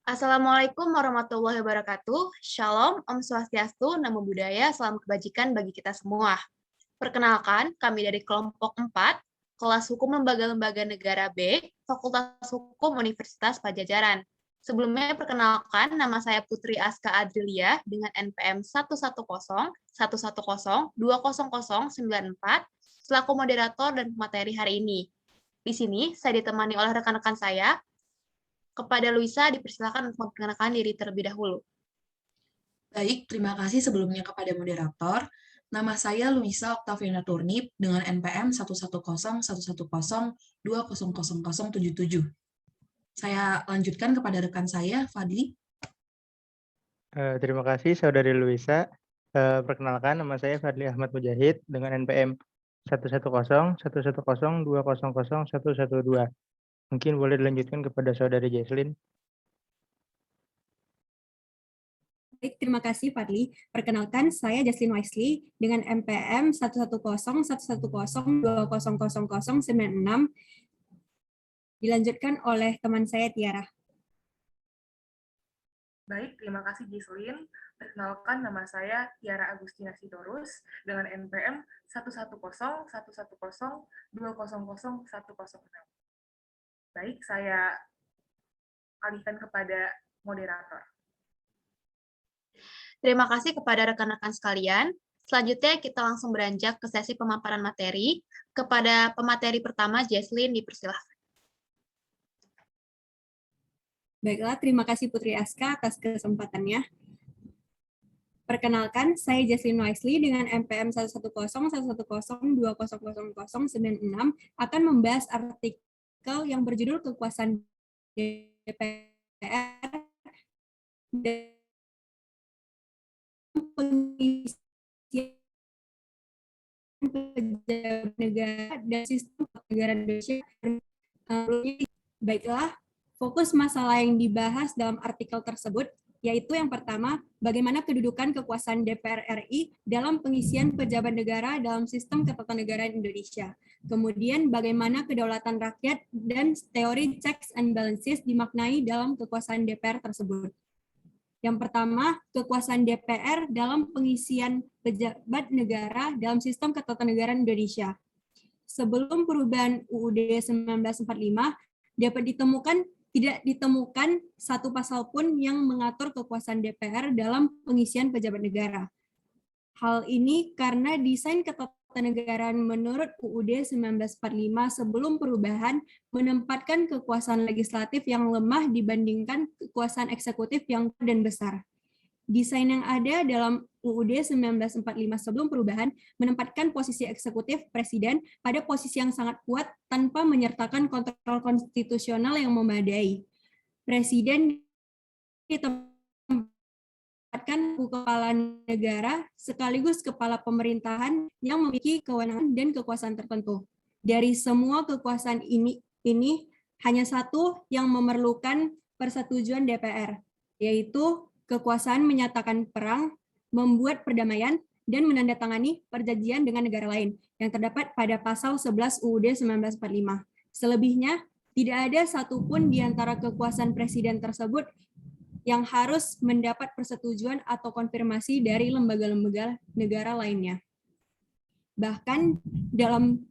Assalamualaikum warahmatullahi wabarakatuh. Shalom, Om Swastiastu, Namo Buddhaya, salam kebajikan bagi kita semua. Perkenalkan, kami dari kelompok 4, kelas Hukum Lembaga-Lembaga Negara B, Fakultas Hukum Universitas Pajajaran. Sebelumnya perkenalkan, nama saya Putri Aska Adrilia dengan NPM 110-200-20094 selaku moderator dan materi hari ini. Di sini saya ditemani oleh rekan-rekan saya. Kepada Luisa, dipersilakan untuk memperkenalkan diri terlebih dahulu. Baik, terima kasih sebelumnya kepada moderator. Nama saya Luisa Oktaviana Turnip dengan NPM 110-110-2000077. Saya lanjutkan kepada rekan saya, Fadli. Terima kasih Saudari Luisa. Perkenalkan, nama saya Fadli Ahmad Mujahid dengan NPM 110-110-200-112. Mungkin boleh dilanjutkan kepada Saudari Jesslyn. Baik, terima kasih Fadli. Perkenalkan, saya Jesslyn Wesley dengan NPM 110-110-2000096. Dilanjutkan oleh teman saya Tiara. Baik, terima kasih Jesslyn. Perkenalkan, nama saya Tiara Agustina Sitorus dengan NPM 110-110-200-106. Baik, saya alihkan kepada moderator. Terima kasih kepada rekan-rekan sekalian. Selanjutnya kita langsung beranjak ke sesi pemaparan materi. Kepada pemateri pertama, Jesslyn, dipersilahkan. Baiklah, terima kasih Putri Aska atas kesempatannya. Perkenalkan, saya Jesslyn Wesley dengan NPM 110-110-2000096 akan membahas artikel yang berjudul Kekuasaan DPR dan pengisian pejabat negara dan sistem negara Indonesia. Baiklah, fokus masalah yang dibahas dalam artikel tersebut yaitu yang pertama, bagaimana kedudukan kekuasaan DPR RI dalam pengisian pejabat negara dalam sistem ketatanegaraan Indonesia. Kemudian, bagaimana kedaulatan rakyat dan teori checks and balances dimaknai dalam kekuasaan DPR tersebut. Yang pertama, kekuasaan DPR dalam pengisian pejabat negara dalam sistem ketatanegaraan Indonesia. Sebelum perubahan UUD 1945, tidak ditemukan satu pasal pun yang mengatur kekuasaan DPR dalam pengisian pejabat negara. Hal ini karena desain ketatanegaraan menurut UUD 1945 sebelum perubahan menempatkan kekuasaan legislatif yang lemah dibandingkan kekuasaan eksekutif yang kuat dan besar. Desain yang ada dalam UUD 1945 sebelum perubahan menempatkan posisi eksekutif presiden pada posisi yang sangat kuat tanpa menyertakan kontrol konstitusional yang memadai. Presiden ditempatkan kepala negara sekaligus kepala pemerintahan yang memiliki kewenangan dan kekuasaan tertentu. Dari semua kekuasaan ini hanya satu yang memerlukan persetujuan DPR, yaitu kekuasaan menyatakan perang, membuat perdamaian, dan menandatangani perjanjian dengan negara lain yang terdapat pada pasal 11 UUD 1945. Selebihnya, tidak ada satupun di antara kekuasaan presiden tersebut yang harus mendapat persetujuan atau konfirmasi dari lembaga-lembaga negara lainnya. Bahkan dalam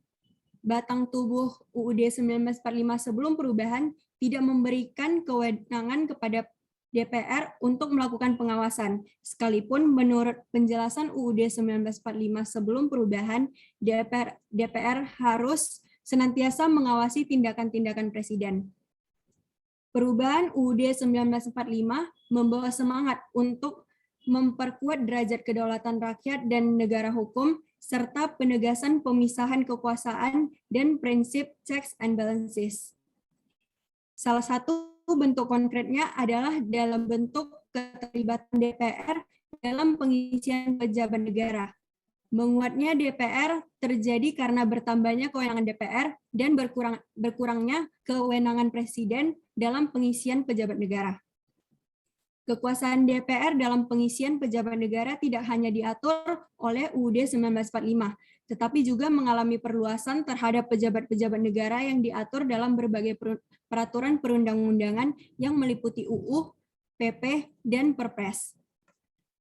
batang tubuh UUD 1945 sebelum perubahan tidak memberikan kewenangan kepada DPR untuk melakukan pengawasan. Sekalipun menurut penjelasan UUD 1945 sebelum perubahan, DPR harus senantiasa mengawasi tindakan-tindakan presiden. Perubahan UUD 1945 membawa semangat untuk memperkuat derajat kedaulatan rakyat dan negara hukum, serta penegasan pemisahan kekuasaan dan prinsip checks and balances. Salah satu bentuk konkretnya adalah dalam bentuk keterlibatan DPR dalam pengisian pejabat negara. Menguatnya DPR terjadi karena bertambahnya kewenangan DPR dan berkurangnya kewenangan presiden dalam pengisian pejabat negara. Kekuasaan DPR dalam pengisian pejabat negara tidak hanya diatur oleh UUD 1945, tetapi juga mengalami perluasan terhadap pejabat-pejabat negara yang diatur dalam berbagai peraturan perundang-undangan yang meliputi UU, PP, dan Perpres.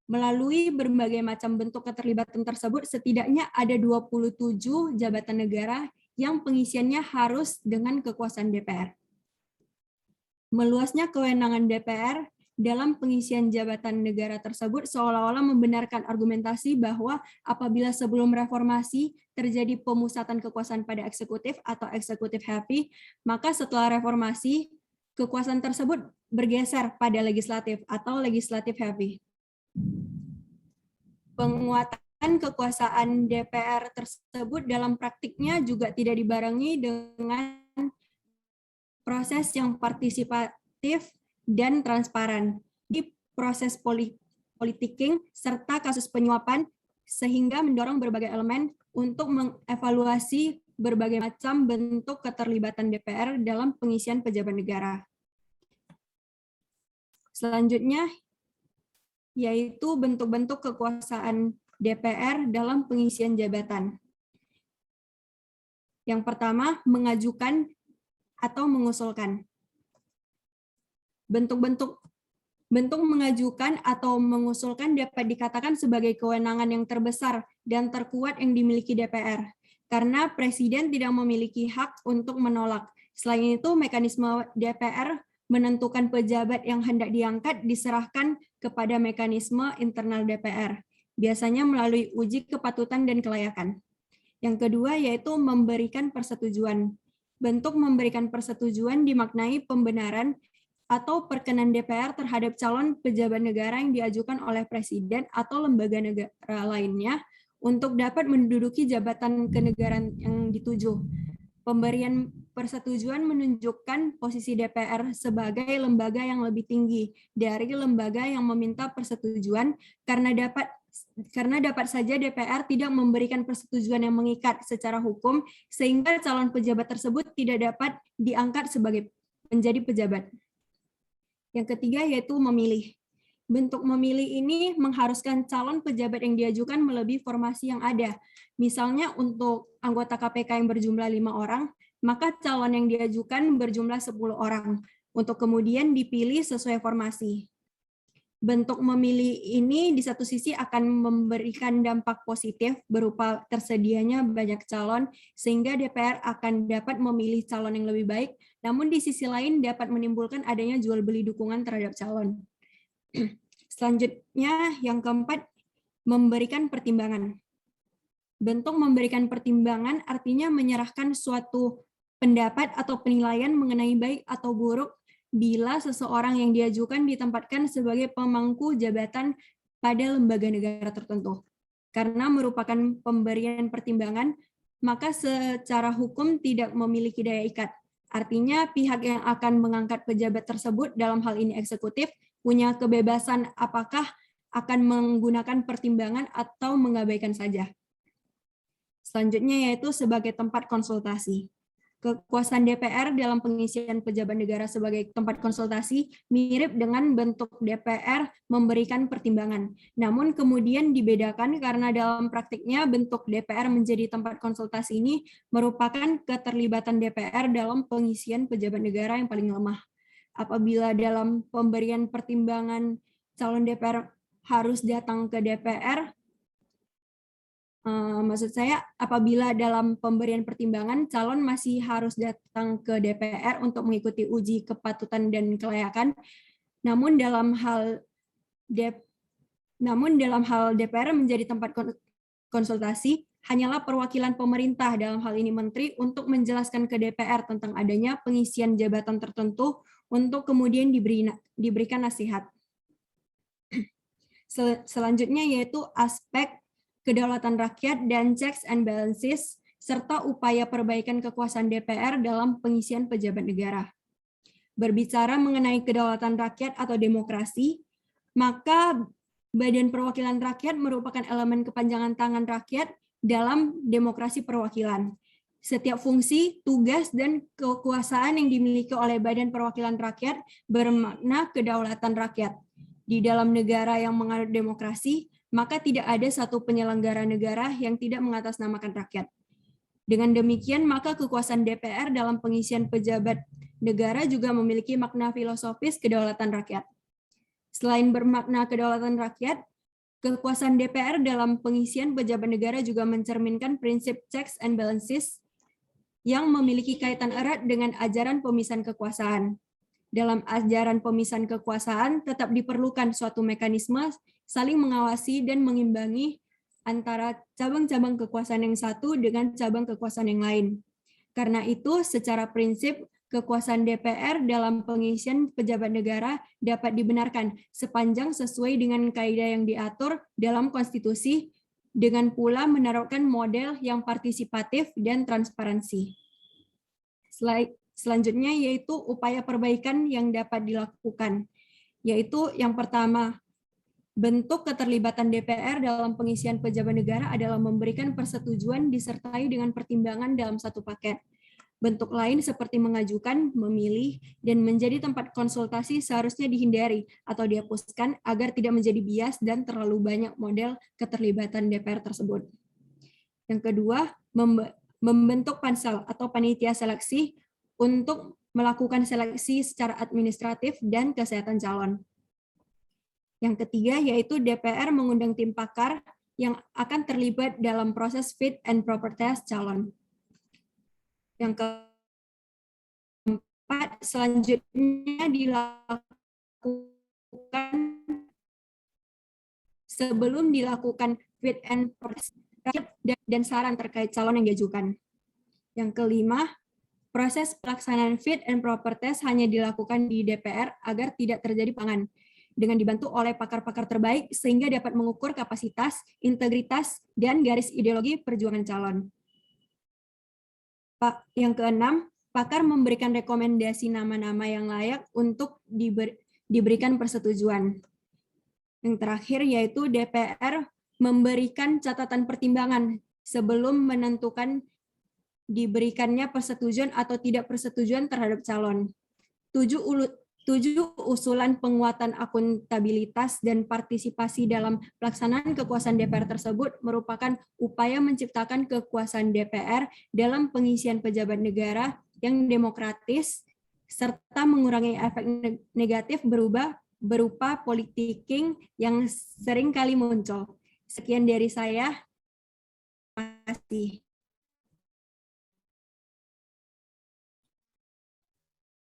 Melalui berbagai macam bentuk keterlibatan tersebut, setidaknya ada 27 jabatan negara yang pengisiannya harus dengan kekuasaan DPR. Meluasnya kewenangan DPR dalam pengisian jabatan negara tersebut seolah-olah membenarkan argumentasi bahwa apabila sebelum reformasi terjadi pemusatan kekuasaan pada eksekutif atau executive heavy, maka setelah reformasi kekuasaan tersebut bergeser pada legislatif atau legislative heavy. Penguatan kekuasaan DPR tersebut dalam praktiknya juga tidak dibarengi dengan proses yang partisipatif dan transparan di proses politiking serta kasus penyuapan, sehingga mendorong berbagai elemen untuk mengevaluasi berbagai macam bentuk keterlibatan DPR dalam pengisian pejabat negara. Selanjutnya, yaitu bentuk-bentuk kekuasaan DPR dalam pengisian jabatan. Yang pertama, mengajukan atau mengusulkan. Bentuk mengajukan atau mengusulkan dapat dikatakan sebagai kewenangan yang terbesar dan terkuat yang dimiliki DPR, karena Presiden tidak memiliki hak untuk menolak. Selain itu, mekanisme DPR menentukan pejabat yang hendak diangkat diserahkan kepada mekanisme internal DPR, biasanya melalui uji kepatutan dan kelayakan. Yang kedua yaitu memberikan persetujuan. Bentuk memberikan persetujuan dimaknai pembenaran atau perkenan DPR terhadap calon pejabat negara yang diajukan oleh Presiden atau lembaga negara lainnya untuk dapat menduduki jabatan kenegaraan yang dituju. Pemberian persetujuan menunjukkan posisi DPR sebagai lembaga yang lebih tinggi dari lembaga yang meminta persetujuan, karena dapat saja DPR tidak memberikan persetujuan yang mengikat secara hukum, sehingga calon pejabat tersebut tidak dapat diangkat sebagai menjadi pejabat. Yang ketiga yaitu memilih. Bentuk memilih ini mengharuskan calon pejabat yang diajukan melebihi formasi yang ada. Misalnya untuk anggota KPK yang berjumlah 5 orang, maka calon yang diajukan berjumlah 10 orang, untuk kemudian dipilih sesuai formasi. Bentuk memilih ini di satu sisi akan memberikan dampak positif berupa tersedianya banyak calon, sehingga DPR akan dapat memilih calon yang lebih baik, namun di sisi lain dapat menimbulkan adanya jual beli dukungan terhadap calon. Selanjutnya, yang keempat, memberikan pertimbangan. Bentuk memberikan pertimbangan artinya menyerahkan suatu pendapat atau penilaian mengenai baik atau buruk bila seseorang yang diajukan ditempatkan sebagai pemangku jabatan pada lembaga negara tertentu. Karena merupakan pemberian pertimbangan, maka secara hukum tidak memiliki daya ikat. Artinya pihak yang akan mengangkat pejabat tersebut, dalam hal ini eksekutif, punya kebebasan apakah akan menggunakan pertimbangan atau mengabaikan saja. Selanjutnya yaitu sebagai tempat konsultasi. Kekuasaan DPR dalam pengisian pejabat negara sebagai tempat konsultasi mirip dengan bentuk DPR memberikan pertimbangan. Namun kemudian dibedakan karena dalam praktiknya bentuk DPR menjadi tempat konsultasi ini merupakan keterlibatan DPR dalam pengisian pejabat negara yang paling lemah. Apabila dalam pemberian pertimbangan calon DPR harus datang ke DPR, maksud saya apabila dalam pemberian pertimbangan calon masih harus datang ke DPR untuk mengikuti uji kepatutan dan kelayakan, namun dalam hal DPR menjadi tempat konsultasi hanyalah perwakilan pemerintah, dalam hal ini menteri, untuk menjelaskan ke DPR tentang adanya pengisian jabatan tertentu untuk kemudian diberikan nasihat. Selanjutnya yaitu aspek kedaulatan rakyat dan checks and balances, serta upaya perbaikan kekuasaan DPR dalam pengisian pejabat negara. Berbicara mengenai kedaulatan rakyat atau demokrasi, maka Badan Perwakilan Rakyat merupakan elemen kepanjangan tangan rakyat dalam demokrasi perwakilan. Setiap fungsi, tugas, dan kekuasaan yang dimiliki oleh Badan Perwakilan Rakyat bermakna kedaulatan rakyat. Di dalam negara yang menganut demokrasi, maka tidak ada satu penyelenggara negara yang tidak mengatasnamakan rakyat. Dengan demikian, maka kekuasaan DPR dalam pengisian pejabat negara juga memiliki makna filosofis kedaulatan rakyat. Selain bermakna kedaulatan rakyat, kekuasaan DPR dalam pengisian pejabat negara juga mencerminkan prinsip checks and balances yang memiliki kaitan erat dengan ajaran pemisahan kekuasaan. Dalam ajaran pemisahan kekuasaan tetap diperlukan suatu mekanisme saling mengawasi dan mengimbangi antara cabang-cabang kekuasaan yang satu dengan cabang kekuasaan yang lain. Karena itu, secara prinsip, kekuasaan DPR dalam pengisian pejabat negara dapat dibenarkan sepanjang sesuai dengan kaidah yang diatur dalam konstitusi, dengan pula menaruhkan model yang partisipatif dan transparansi. Selanjutnya yaitu upaya perbaikan yang dapat dilakukan, yaitu yang pertama, bentuk keterlibatan DPR dalam pengisian pejabat negara adalah memberikan persetujuan disertai dengan pertimbangan dalam satu paket. Bentuk lain seperti mengajukan, memilih, dan menjadi tempat konsultasi seharusnya dihindari atau dihapuskan agar tidak menjadi bias dan terlalu banyak model keterlibatan DPR tersebut. Yang kedua, membentuk pansel atau panitia seleksi untuk melakukan seleksi secara administratif dan kesehatan calon. Yang ketiga, yaitu DPR mengundang tim pakar yang akan terlibat dalam proses fit and proper test calon. Yang keempat, selanjutnya sebelum dilakukan fit and proper test dan saran terkait calon yang diajukan. Yang kelima, proses pelaksanaan fit and proper test hanya dilakukan di DPR agar tidak terjadi pangan, dengan dibantu oleh pakar-pakar terbaik sehingga dapat mengukur kapasitas, integritas, dan garis ideologi perjuangan calon. Yang keenam, pakar memberikan rekomendasi nama-nama yang layak untuk diberikan persetujuan. Yang terakhir yaitu DPR memberikan catatan pertimbangan sebelum menentukan diberikannya persetujuan atau tidak persetujuan terhadap calon. 7 usulan penguatan akuntabilitas dan partisipasi dalam pelaksanaan kekuasaan DPR tersebut merupakan upaya menciptakan kekuasaan DPR dalam pengisian pejabat negara yang demokratis serta mengurangi efek negatif berupa politicking yang sering kali muncul. Sekian dari saya. Terima kasih.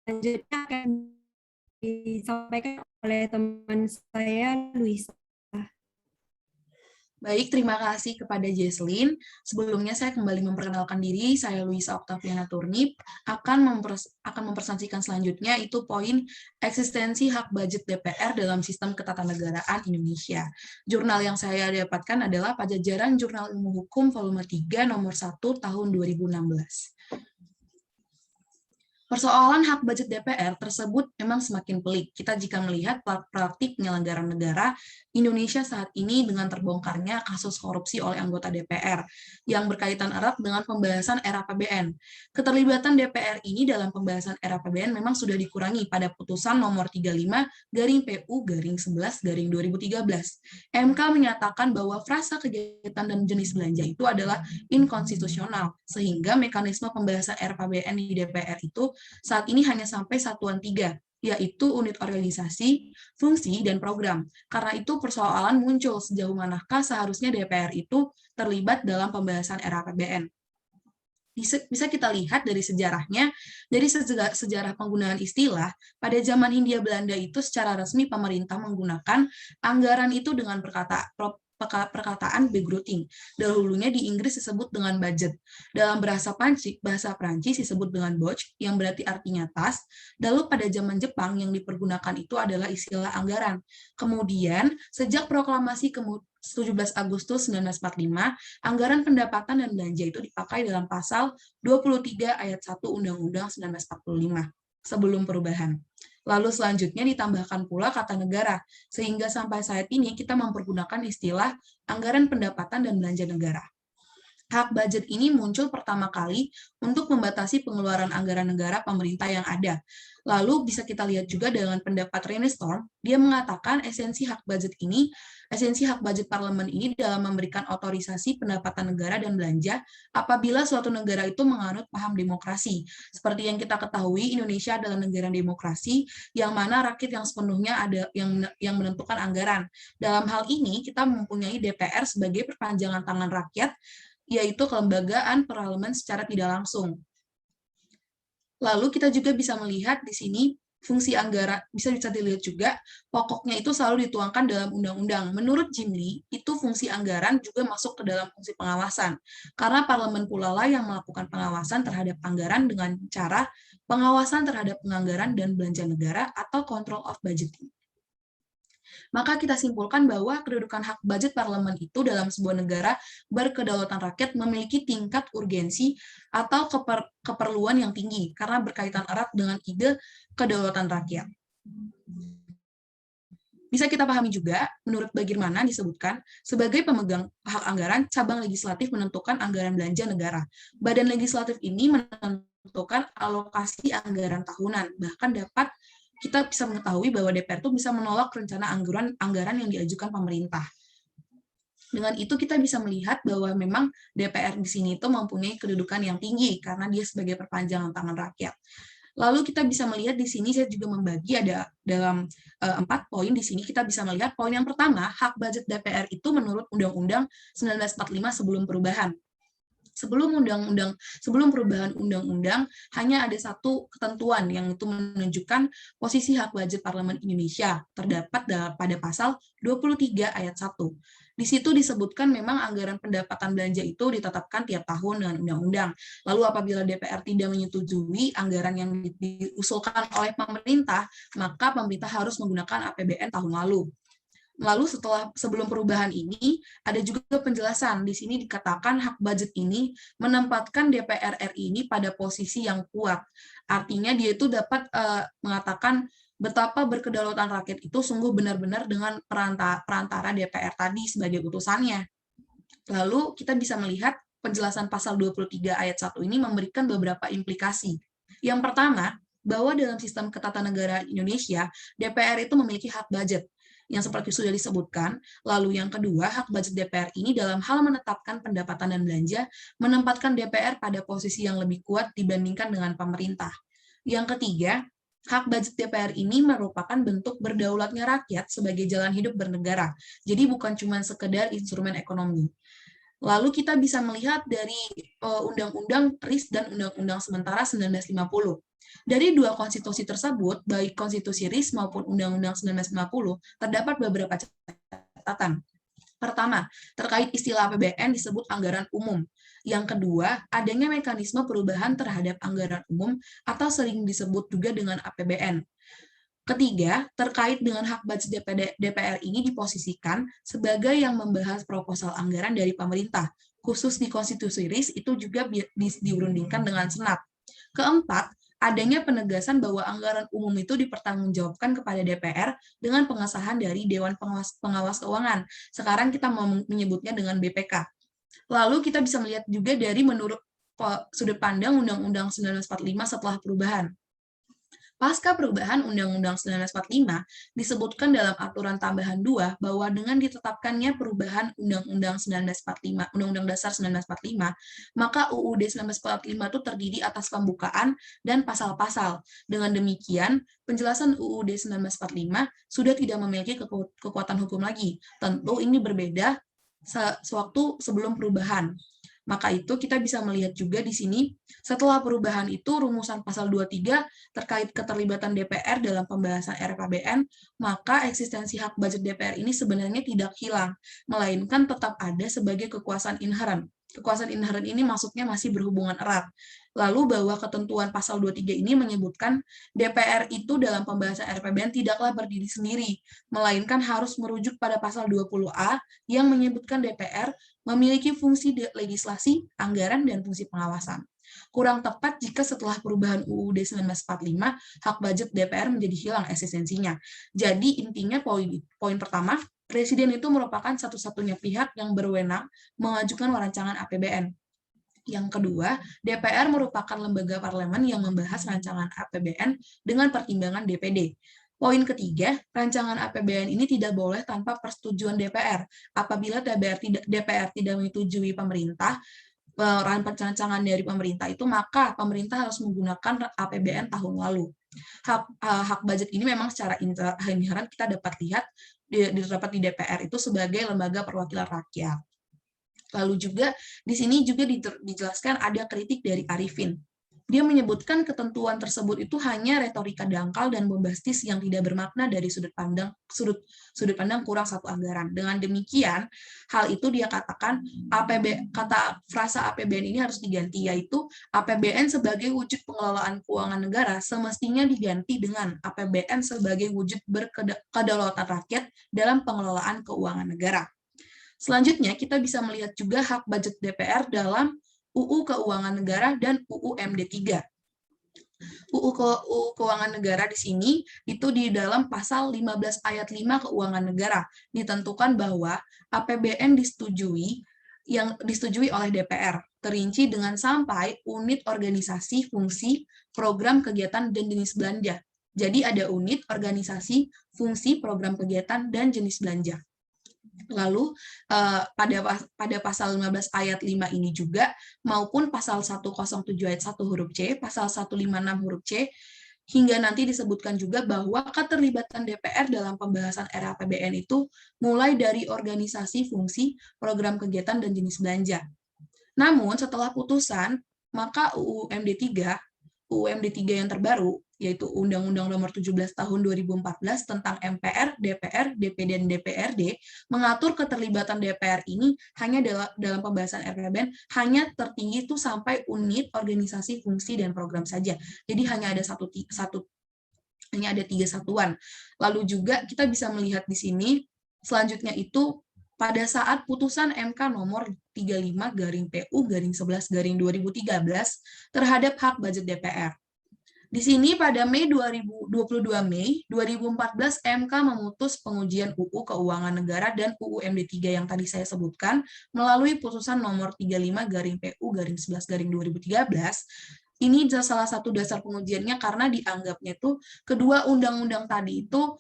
Selanjutnya akan disampaikan oleh teman saya, Luisa. Baik, terima kasih kepada Jesslyn. Sebelumnya saya kembali memperkenalkan diri, saya Luisa Octaviana Turnip, akan mempresentasikan selanjutnya itu poin eksistensi hak budget DPR dalam sistem ketatanegaraan Indonesia. Jurnal yang saya dapatkan adalah Pajajaran Jurnal Ilmu Hukum volume 3 nomor 1 tahun 2016. Persoalan hak budget DPR tersebut memang semakin pelik. Kita jika melihat praktik penyelenggaraan negara Indonesia saat ini dengan terbongkarnya kasus korupsi oleh anggota DPR yang berkaitan erat dengan pembahasan RAPBN. Keterlibatan DPR ini dalam pembahasan RAPBN memang sudah dikurangi pada putusan nomor 35/PU/11/2013. MK menyatakan bahwa frasa kegiatan dan jenis belanja itu adalah inkonstitusional, sehingga mekanisme pembahasan RAPBN di DPR itu saat ini hanya sampai satuan 3, yaitu unit organisasi, fungsi, dan program. Karena itu persoalan muncul sejauh manakah seharusnya DPR itu terlibat dalam pembahasan RAPBN. Bisa kita lihat dari sejarahnya, dari sejarah penggunaan istilah, pada zaman Hindia Belanda itu secara resmi pemerintah menggunakan anggaran itu dengan perkataan begroting. Dahulunya di Inggris disebut dengan budget. Dalam bahasa Prancis disebut dengan budget, yang berarti artinya tas. Lalu pada zaman Jepang yang dipergunakan itu adalah istilah anggaran. Kemudian, sejak proklamasi 17 Agustus 1945, anggaran pendapatan dan belanja itu dipakai dalam pasal 23 ayat 1 Undang-Undang 1945 sebelum perubahan. Lalu selanjutnya ditambahkan pula kata negara, sehingga sampai saat ini kita mempergunakan istilah anggaran pendapatan dan belanja negara. Hak budget ini muncul pertama kali untuk membatasi pengeluaran anggaran negara pemerintah yang ada. Lalu bisa kita lihat juga dengan pendapat Rene Storm, dia mengatakan esensi hak budget parlemen ini dalam memberikan otorisasi pendapatan negara dan belanja apabila suatu negara itu menganut paham demokrasi. Seperti yang kita ketahui, Indonesia adalah negara demokrasi yang mana rakyat yang sepenuhnya ada yang menentukan anggaran. Dalam hal ini, kita mempunyai DPR sebagai perpanjangan tangan rakyat, yaitu kelembagaan parlemen secara tidak langsung. Lalu kita juga bisa melihat di sini fungsi anggaran, bisa dilihat juga pokoknya itu selalu dituangkan dalam undang-undang. Menurut Jim Lee, itu fungsi anggaran juga masuk ke dalam fungsi pengawasan. Karena parlemen pula lah yang melakukan pengawasan terhadap anggaran dengan cara pengawasan terhadap penganggaran dan belanja negara atau control of budgeting. Maka kita simpulkan bahwa kedudukan hak budget parlemen itu dalam sebuah negara berkedaulatan rakyat memiliki tingkat urgensi atau keperluan yang tinggi karena berkaitan erat dengan ide kedaulatan rakyat. Bisa kita pahami juga, menurut Bagirmana disebutkan, sebagai pemegang hak anggaran, cabang legislatif menentukan anggaran belanja negara. Badan legislatif ini menentukan alokasi anggaran tahunan, bahkan kita bisa mengetahui bahwa DPR itu bisa menolak rencana anggaran yang diajukan pemerintah. Dengan itu kita bisa melihat bahwa memang DPR di sini itu mempunyai kedudukan yang tinggi karena dia sebagai perpanjangan tangan rakyat. Lalu kita bisa melihat di sini saya juga membagi ada dalam 4 poin di sini kita bisa melihat poin yang pertama, hak budget DPR itu menurut Undang-Undang 1945 sebelum perubahan. Sebelum perubahan undang-undang hanya ada satu ketentuan yang itu menunjukkan posisi hak budget parlemen Indonesia terdapat pada pasal 23 ayat 1. Di situ disebutkan memang anggaran pendapatan belanja itu ditetapkan tiap tahun dengan undang-undang. Lalu apabila DPR tidak menyetujui anggaran yang diusulkan oleh pemerintah, maka pemerintah harus menggunakan APBN tahun lalu. Lalu sebelum perubahan ini, ada juga penjelasan. Di sini dikatakan hak budget ini menempatkan DPR RI ini pada posisi yang kuat. Artinya dia itu dapat mengatakan betapa berkedaulatan rakyat itu sungguh benar-benar dengan perantara DPR tadi sebagai utusannya. Lalu kita bisa melihat penjelasan pasal 23 ayat 1 ini memberikan beberapa implikasi. Yang pertama, bahwa dalam sistem ketatanegaraan Indonesia, DPR itu memiliki hak budget yang seperti sudah disebutkan. Lalu yang kedua, hak budget DPR ini dalam hal menetapkan pendapatan dan belanja, menempatkan DPR pada posisi yang lebih kuat dibandingkan dengan pemerintah. Yang ketiga, hak budget DPR ini merupakan bentuk berdaulatnya rakyat sebagai jalan hidup bernegara. Jadi bukan cuma sekedar instrumen ekonomi. Lalu kita bisa melihat dari Undang-Undang RIS dan Undang-Undang Sementara 1950. Dari dua konstitusi tersebut, baik konstitusi RIS maupun Undang-Undang 1950, terdapat beberapa catatan. Pertama, terkait istilah APBN disebut anggaran umum. Yang kedua, adanya mekanisme perubahan terhadap anggaran umum atau sering disebut juga dengan APBN. Ketiga, terkait dengan hak budget DPR ini diposisikan sebagai yang membahas proposal anggaran dari pemerintah. Khusus di konstitusi RIS itu juga diurundingkan dengan Senat. Keempat, adanya penegasan bahwa anggaran umum itu dipertanggungjawabkan kepada DPR dengan pengesahan dari Dewan Pengawas Keuangan. Sekarang kita menyebutnya dengan BPK. Lalu kita bisa melihat juga dari menurut sudut pandang Undang-Undang 1945 setelah perubahan. Pasca perubahan Undang-Undang 1945, disebutkan dalam aturan tambahan 2 bahwa dengan ditetapkannya perubahan Undang-Undang 1945, Undang-Undang Dasar 1945, maka UUD 1945 itu terdiri atas pembukaan dan pasal-pasal. Dengan demikian, penjelasan UUD 1945 sudah tidak memiliki kekuatan hukum lagi. Tentu ini berbeda sewaktu sebelum perubahan. Maka itu kita bisa melihat juga di sini, setelah perubahan itu rumusan pasal 23 terkait keterlibatan DPR dalam pembahasan RKBN, maka eksistensi hak budget DPR ini sebenarnya tidak hilang, melainkan tetap ada sebagai kekuasaan inheren. Kekuasaan inheren ini maksudnya masih berhubungan erat. Lalu bahwa ketentuan pasal 23 ini menyebutkan DPR itu dalam pembahasan RPBN tidaklah berdiri sendiri, melainkan harus merujuk pada pasal 20A yang menyebutkan DPR memiliki fungsi legislasi, anggaran, dan fungsi pengawasan. Kurang tepat jika setelah perubahan UUD 1945, hak budget DPR menjadi hilang eksistensinya. Jadi intinya poin pertama, Presiden itu merupakan satu-satunya pihak yang berwenang mengajukan rancangan APBN. Yang kedua, DPR merupakan lembaga parlemen yang membahas rancangan APBN dengan pertimbangan DPD. Poin ketiga, rancangan APBN ini tidak boleh tanpa persetujuan DPR. Apabila DPR tidak menyetujui pemerintah, rancangan dari pemerintah itu, maka pemerintah harus menggunakan APBN tahun lalu. Hak budget ini memang secara inherent kita dapat lihat didapat di DPR itu sebagai lembaga perwakilan rakyat. Lalu juga di sini juga dijelaskan ada kritik dari Arifin. Dia menyebutkan ketentuan tersebut itu hanya retorika dangkal dan bombastis yang tidak bermakna dari sudut pandang kurang satu anggaran. Dengan demikian, hal itu dia katakan kata frasa APBN ini harus diganti, yaitu APBN sebagai wujud pengelolaan keuangan negara semestinya diganti dengan APBN sebagai wujud kedaulatan rakyat dalam pengelolaan keuangan negara. Selanjutnya, kita bisa melihat juga hak budget DPR dalam UU Keuangan Negara dan UU MD3. UU Keuangan Negara di sini itu di dalam pasal 15 ayat 5 Keuangan Negara ditentukan bahwa APBN disetujui oleh DPR, terinci dengan sampai unit organisasi, fungsi, program kegiatan dan jenis belanja. Jadi ada unit organisasi, fungsi, program kegiatan dan jenis belanja. Lalu pada pasal 15 ayat 5 ini juga maupun pasal 107 ayat 1 huruf C, pasal 156 huruf C, hingga nanti disebutkan juga bahwa keterlibatan DPR dalam pembahasan RAPBN itu mulai dari organisasi, fungsi, program kegiatan, dan jenis belanja. Namun setelah putusan, maka UU MD3 yang terbaru, yaitu Undang-Undang Nomor 17 Tahun 2014 tentang MPR, DPR, DPD, dan DPRD, mengatur keterlibatan DPR ini hanya dalam pembahasan RAPBN hanya tertinggi itu sampai unit, organisasi, fungsi, dan program saja. Jadi hanya ada hanya ada 3 satuan. Lalu juga kita bisa melihat di sini, selanjutnya itu pada saat putusan MK nomor 35/PU/11/2013 terhadap hak budget DPR. Di sini pada 22 Mei 2014 MK memutus pengujian UU Keuangan Negara dan UU MD3 yang tadi saya sebutkan melalui putusan nomor 35/PU/11/2013. Ini salah satu dasar pengujiannya karena dianggapnya itu kedua undang-undang tadi itu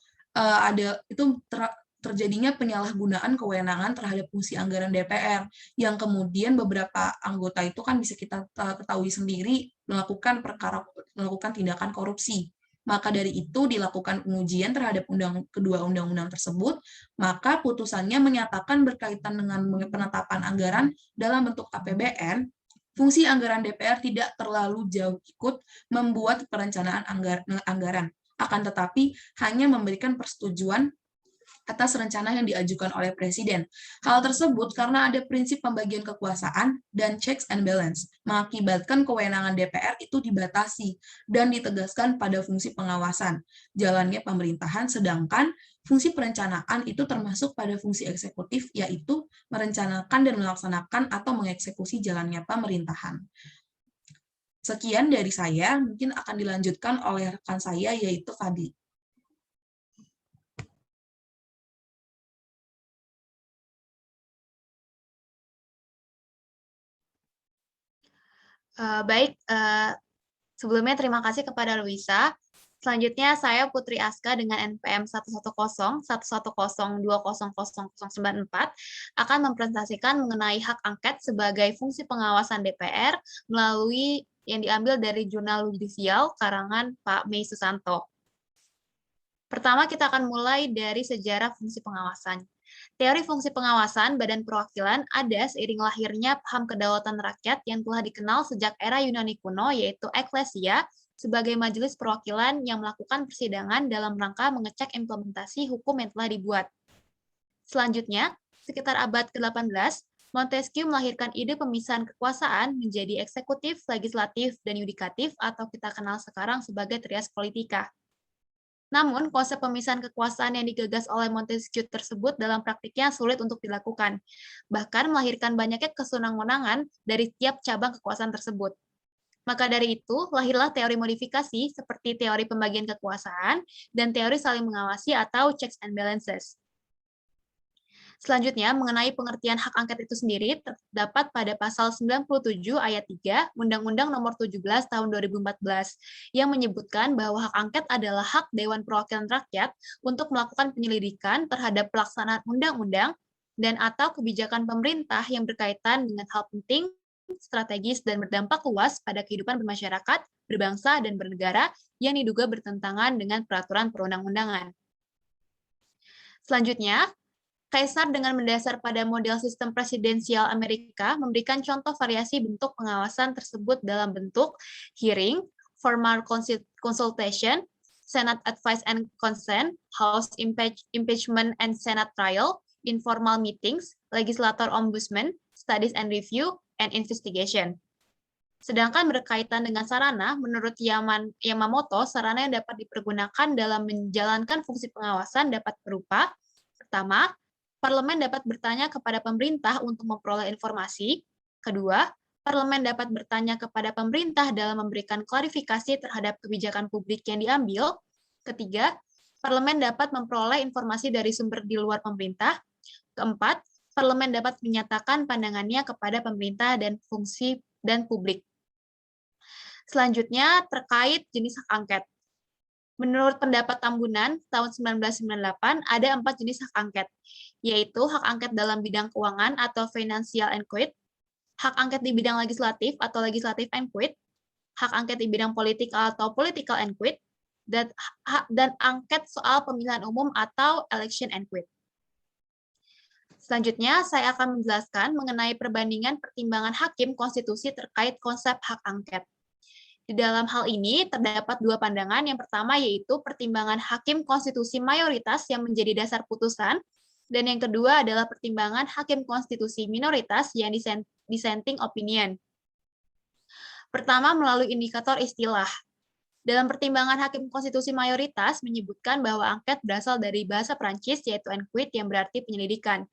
terjadinya penyalahgunaan kewenangan terhadap fungsi anggaran DPR, yang kemudian beberapa anggota itu kan bisa kita ketahui sendiri melakukan tindakan korupsi. Maka dari itu dilakukan pengujian terhadap kedua undang-undang tersebut, maka putusannya menyatakan berkaitan dengan penetapan anggaran dalam bentuk APBN, fungsi anggaran DPR tidak terlalu jauh ikut membuat perencanaan anggaran, akan tetapi hanya memberikan persetujuan atas rencana yang diajukan oleh Presiden. Hal tersebut karena ada prinsip pembagian kekuasaan dan checks and balance, mengakibatkan kewenangan DPR itu dibatasi dan ditegaskan pada fungsi pengawasan jalannya pemerintahan, sedangkan fungsi perencanaan itu termasuk pada fungsi eksekutif, yaitu merencanakan dan melaksanakan atau mengeksekusi jalannya pemerintahan. Sekian dari saya, mungkin akan dilanjutkan oleh rekan saya, yaitu Fadli. Baik, sebelumnya terima kasih kepada Luisa. Selanjutnya saya Putri Aska dengan NPM 110.110.200.094 akan mempresentasikan mengenai hak angket sebagai fungsi pengawasan DPR melalui yang diambil dari Jurnal Judisial karangan Pak Mei Susanto. Pertama kita akan mulai dari sejarah fungsi pengawasan. Teori fungsi pengawasan Badan Perwakilan ada seiring lahirnya paham kedaulatan rakyat yang telah dikenal sejak era Yunani kuno, yaitu eklesia, sebagai majelis perwakilan yang melakukan persidangan dalam rangka mengecek implementasi hukum yang telah dibuat. Selanjutnya, sekitar abad ke-18, Montesquieu melahirkan ide pemisahan kekuasaan menjadi eksekutif, legislatif, dan yudikatif, atau kita kenal sekarang sebagai trias politika. Namun, konsep pemisahan kekuasaan yang digagas oleh Montesquieu tersebut dalam praktiknya sulit untuk dilakukan, bahkan melahirkan banyaknya kesenang-wenangan dari tiap cabang kekuasaan tersebut. Maka dari itu, lahirlah teori modifikasi seperti teori pembagian kekuasaan dan teori saling mengawasi atau checks and balances. Selanjutnya, mengenai pengertian hak angket itu sendiri, terdapat pada pasal 97 ayat 3 Undang-Undang Nomor 17 Tahun 2014 yang menyebutkan bahwa hak angket adalah hak Dewan Perwakilan Rakyat untuk melakukan penyelidikan terhadap pelaksanaan undang-undang dan atau kebijakan pemerintah yang berkaitan dengan hal penting, strategis, dan berdampak luas pada kehidupan bermasyarakat, berbangsa, dan bernegara yang diduga bertentangan dengan peraturan perundang-undangan. Selanjutnya, Kaisar dengan mendasar pada model sistem presidensial Amerika memberikan contoh variasi bentuk pengawasan tersebut dalam bentuk hearing, formal consultation, Senate advice and consent, House impeachment and Senate trial, informal meetings, legislator ombudsman, studies and review, and investigation. Sedangkan berkaitan dengan sarana, menurut Yamamoto, sarana yang dapat dipergunakan dalam menjalankan fungsi pengawasan dapat berupa, pertama, Parlemen dapat bertanya kepada pemerintah untuk memperoleh informasi. Kedua, Parlemen dapat bertanya kepada pemerintah dalam memberikan klarifikasi terhadap kebijakan publik yang diambil. Ketiga, Parlemen dapat memperoleh informasi dari sumber di luar pemerintah. Keempat, Parlemen dapat menyatakan pandangannya kepada pemerintah dan fungsi dan publik. Selanjutnya, terkait jenis hak angket. Menurut pendapat Tambunan tahun 1998, ada 4 jenis hak angket, yaitu hak angket dalam bidang keuangan atau financial inquiry, hak angket di bidang legislatif atau legislative inquiry, hak angket di bidang politik atau political inquiry, dan angket soal pemilihan umum atau election inquiry. Selanjutnya, saya akan menjelaskan mengenai perbandingan pertimbangan hakim konstitusi terkait konsep hak angket. Di dalam hal ini, terdapat dua pandangan. Yang pertama yaitu pertimbangan hakim konstitusi mayoritas yang menjadi dasar putusan, dan yang kedua adalah pertimbangan hakim konstitusi minoritas yang dissenting opinion. Pertama, melalui indikator istilah. Dalam pertimbangan hakim konstitusi mayoritas menyebutkan bahwa angket berasal dari bahasa Prancis, yaitu inquiry yang berarti penyelidikan.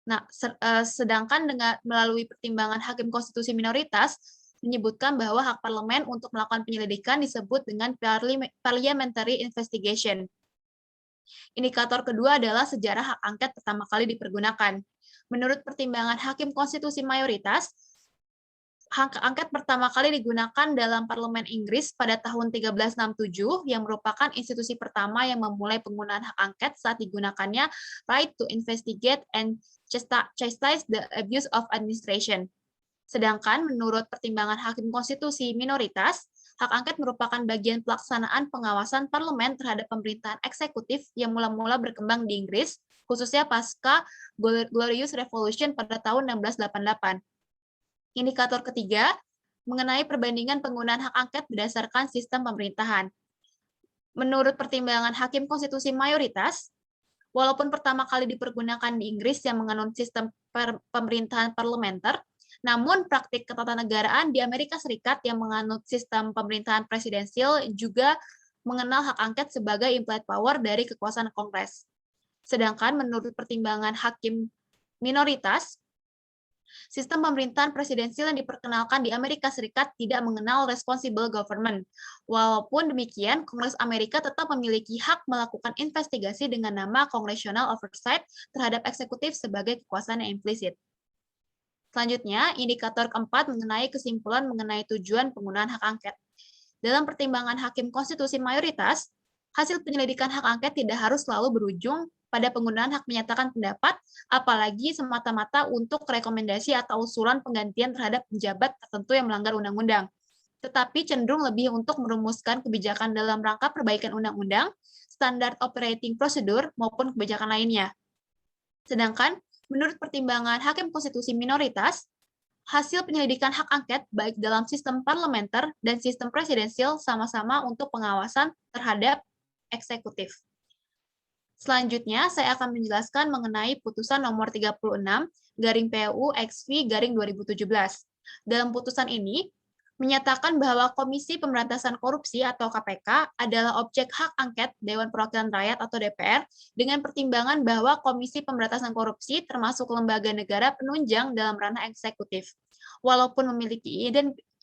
Nah, sedangkan dengan melalui pertimbangan hakim konstitusi minoritas, menyebutkan bahwa hak parlemen untuk melakukan penyelidikan disebut dengan parliamentary investigation. Indikator kedua adalah sejarah hak angket pertama kali dipergunakan. Menurut pertimbangan hakim konstitusi mayoritas, hak angket pertama kali digunakan dalam Parlemen Inggris pada tahun 1367, yang merupakan institusi pertama yang memulai penggunaan hak angket saat digunakannya right to investigate and chastise the abuse of administration. Sedangkan menurut pertimbangan hakim konstitusi minoritas, hak angket merupakan bagian pelaksanaan pengawasan parlemen terhadap pemerintahan eksekutif yang mula-mula berkembang di Inggris, khususnya pasca Glorious Revolution pada tahun 1688. Indikator ketiga, mengenai perbandingan penggunaan hak angket berdasarkan sistem pemerintahan. Menurut pertimbangan hakim konstitusi mayoritas, walaupun pertama kali dipergunakan di Inggris yang menganut sistem pemerintahan parlementer, namun praktik ketatanegaraan di Amerika Serikat yang menganut sistem pemerintahan presidensial juga mengenal hak angket sebagai implied power dari kekuasaan Kongres. Sedangkan menurut pertimbangan hakim minoritas, sistem pemerintahan presidensial yang diperkenalkan di Amerika Serikat tidak mengenal responsible government. Walaupun demikian, Kongres Amerika tetap memiliki hak melakukan investigasi dengan nama Congressional Oversight terhadap eksekutif sebagai kekuasaan yang implisit. Selanjutnya, indikator keempat mengenai kesimpulan mengenai tujuan penggunaan hak angket. Dalam pertimbangan hakim konstitusi mayoritas, hasil penyelidikan hak angket tidak harus selalu berujung pada penggunaan hak menyatakan pendapat, apalagi semata-mata untuk rekomendasi atau usulan penggantian terhadap pejabat tertentu yang melanggar undang-undang, tetapi cenderung lebih untuk merumuskan kebijakan dalam rangka perbaikan undang-undang, standar operating procedure, maupun kebijakan lainnya. Sedangkan, menurut pertimbangan hakim konstitusi minoritas, hasil penyelidikan hak angket baik dalam sistem parlementer dan sistem presidensial sama-sama untuk pengawasan terhadap eksekutif. Selanjutnya, saya akan menjelaskan mengenai putusan nomor 36/PU/XV/2017. Dalam putusan ini, menyatakan bahwa Komisi Pemberantasan Korupsi atau KPK adalah objek hak angket Dewan Perwakilan Rakyat atau DPR dengan pertimbangan bahwa Komisi Pemberantasan Korupsi termasuk lembaga negara penunjang dalam ranah eksekutif. Walaupun memiliki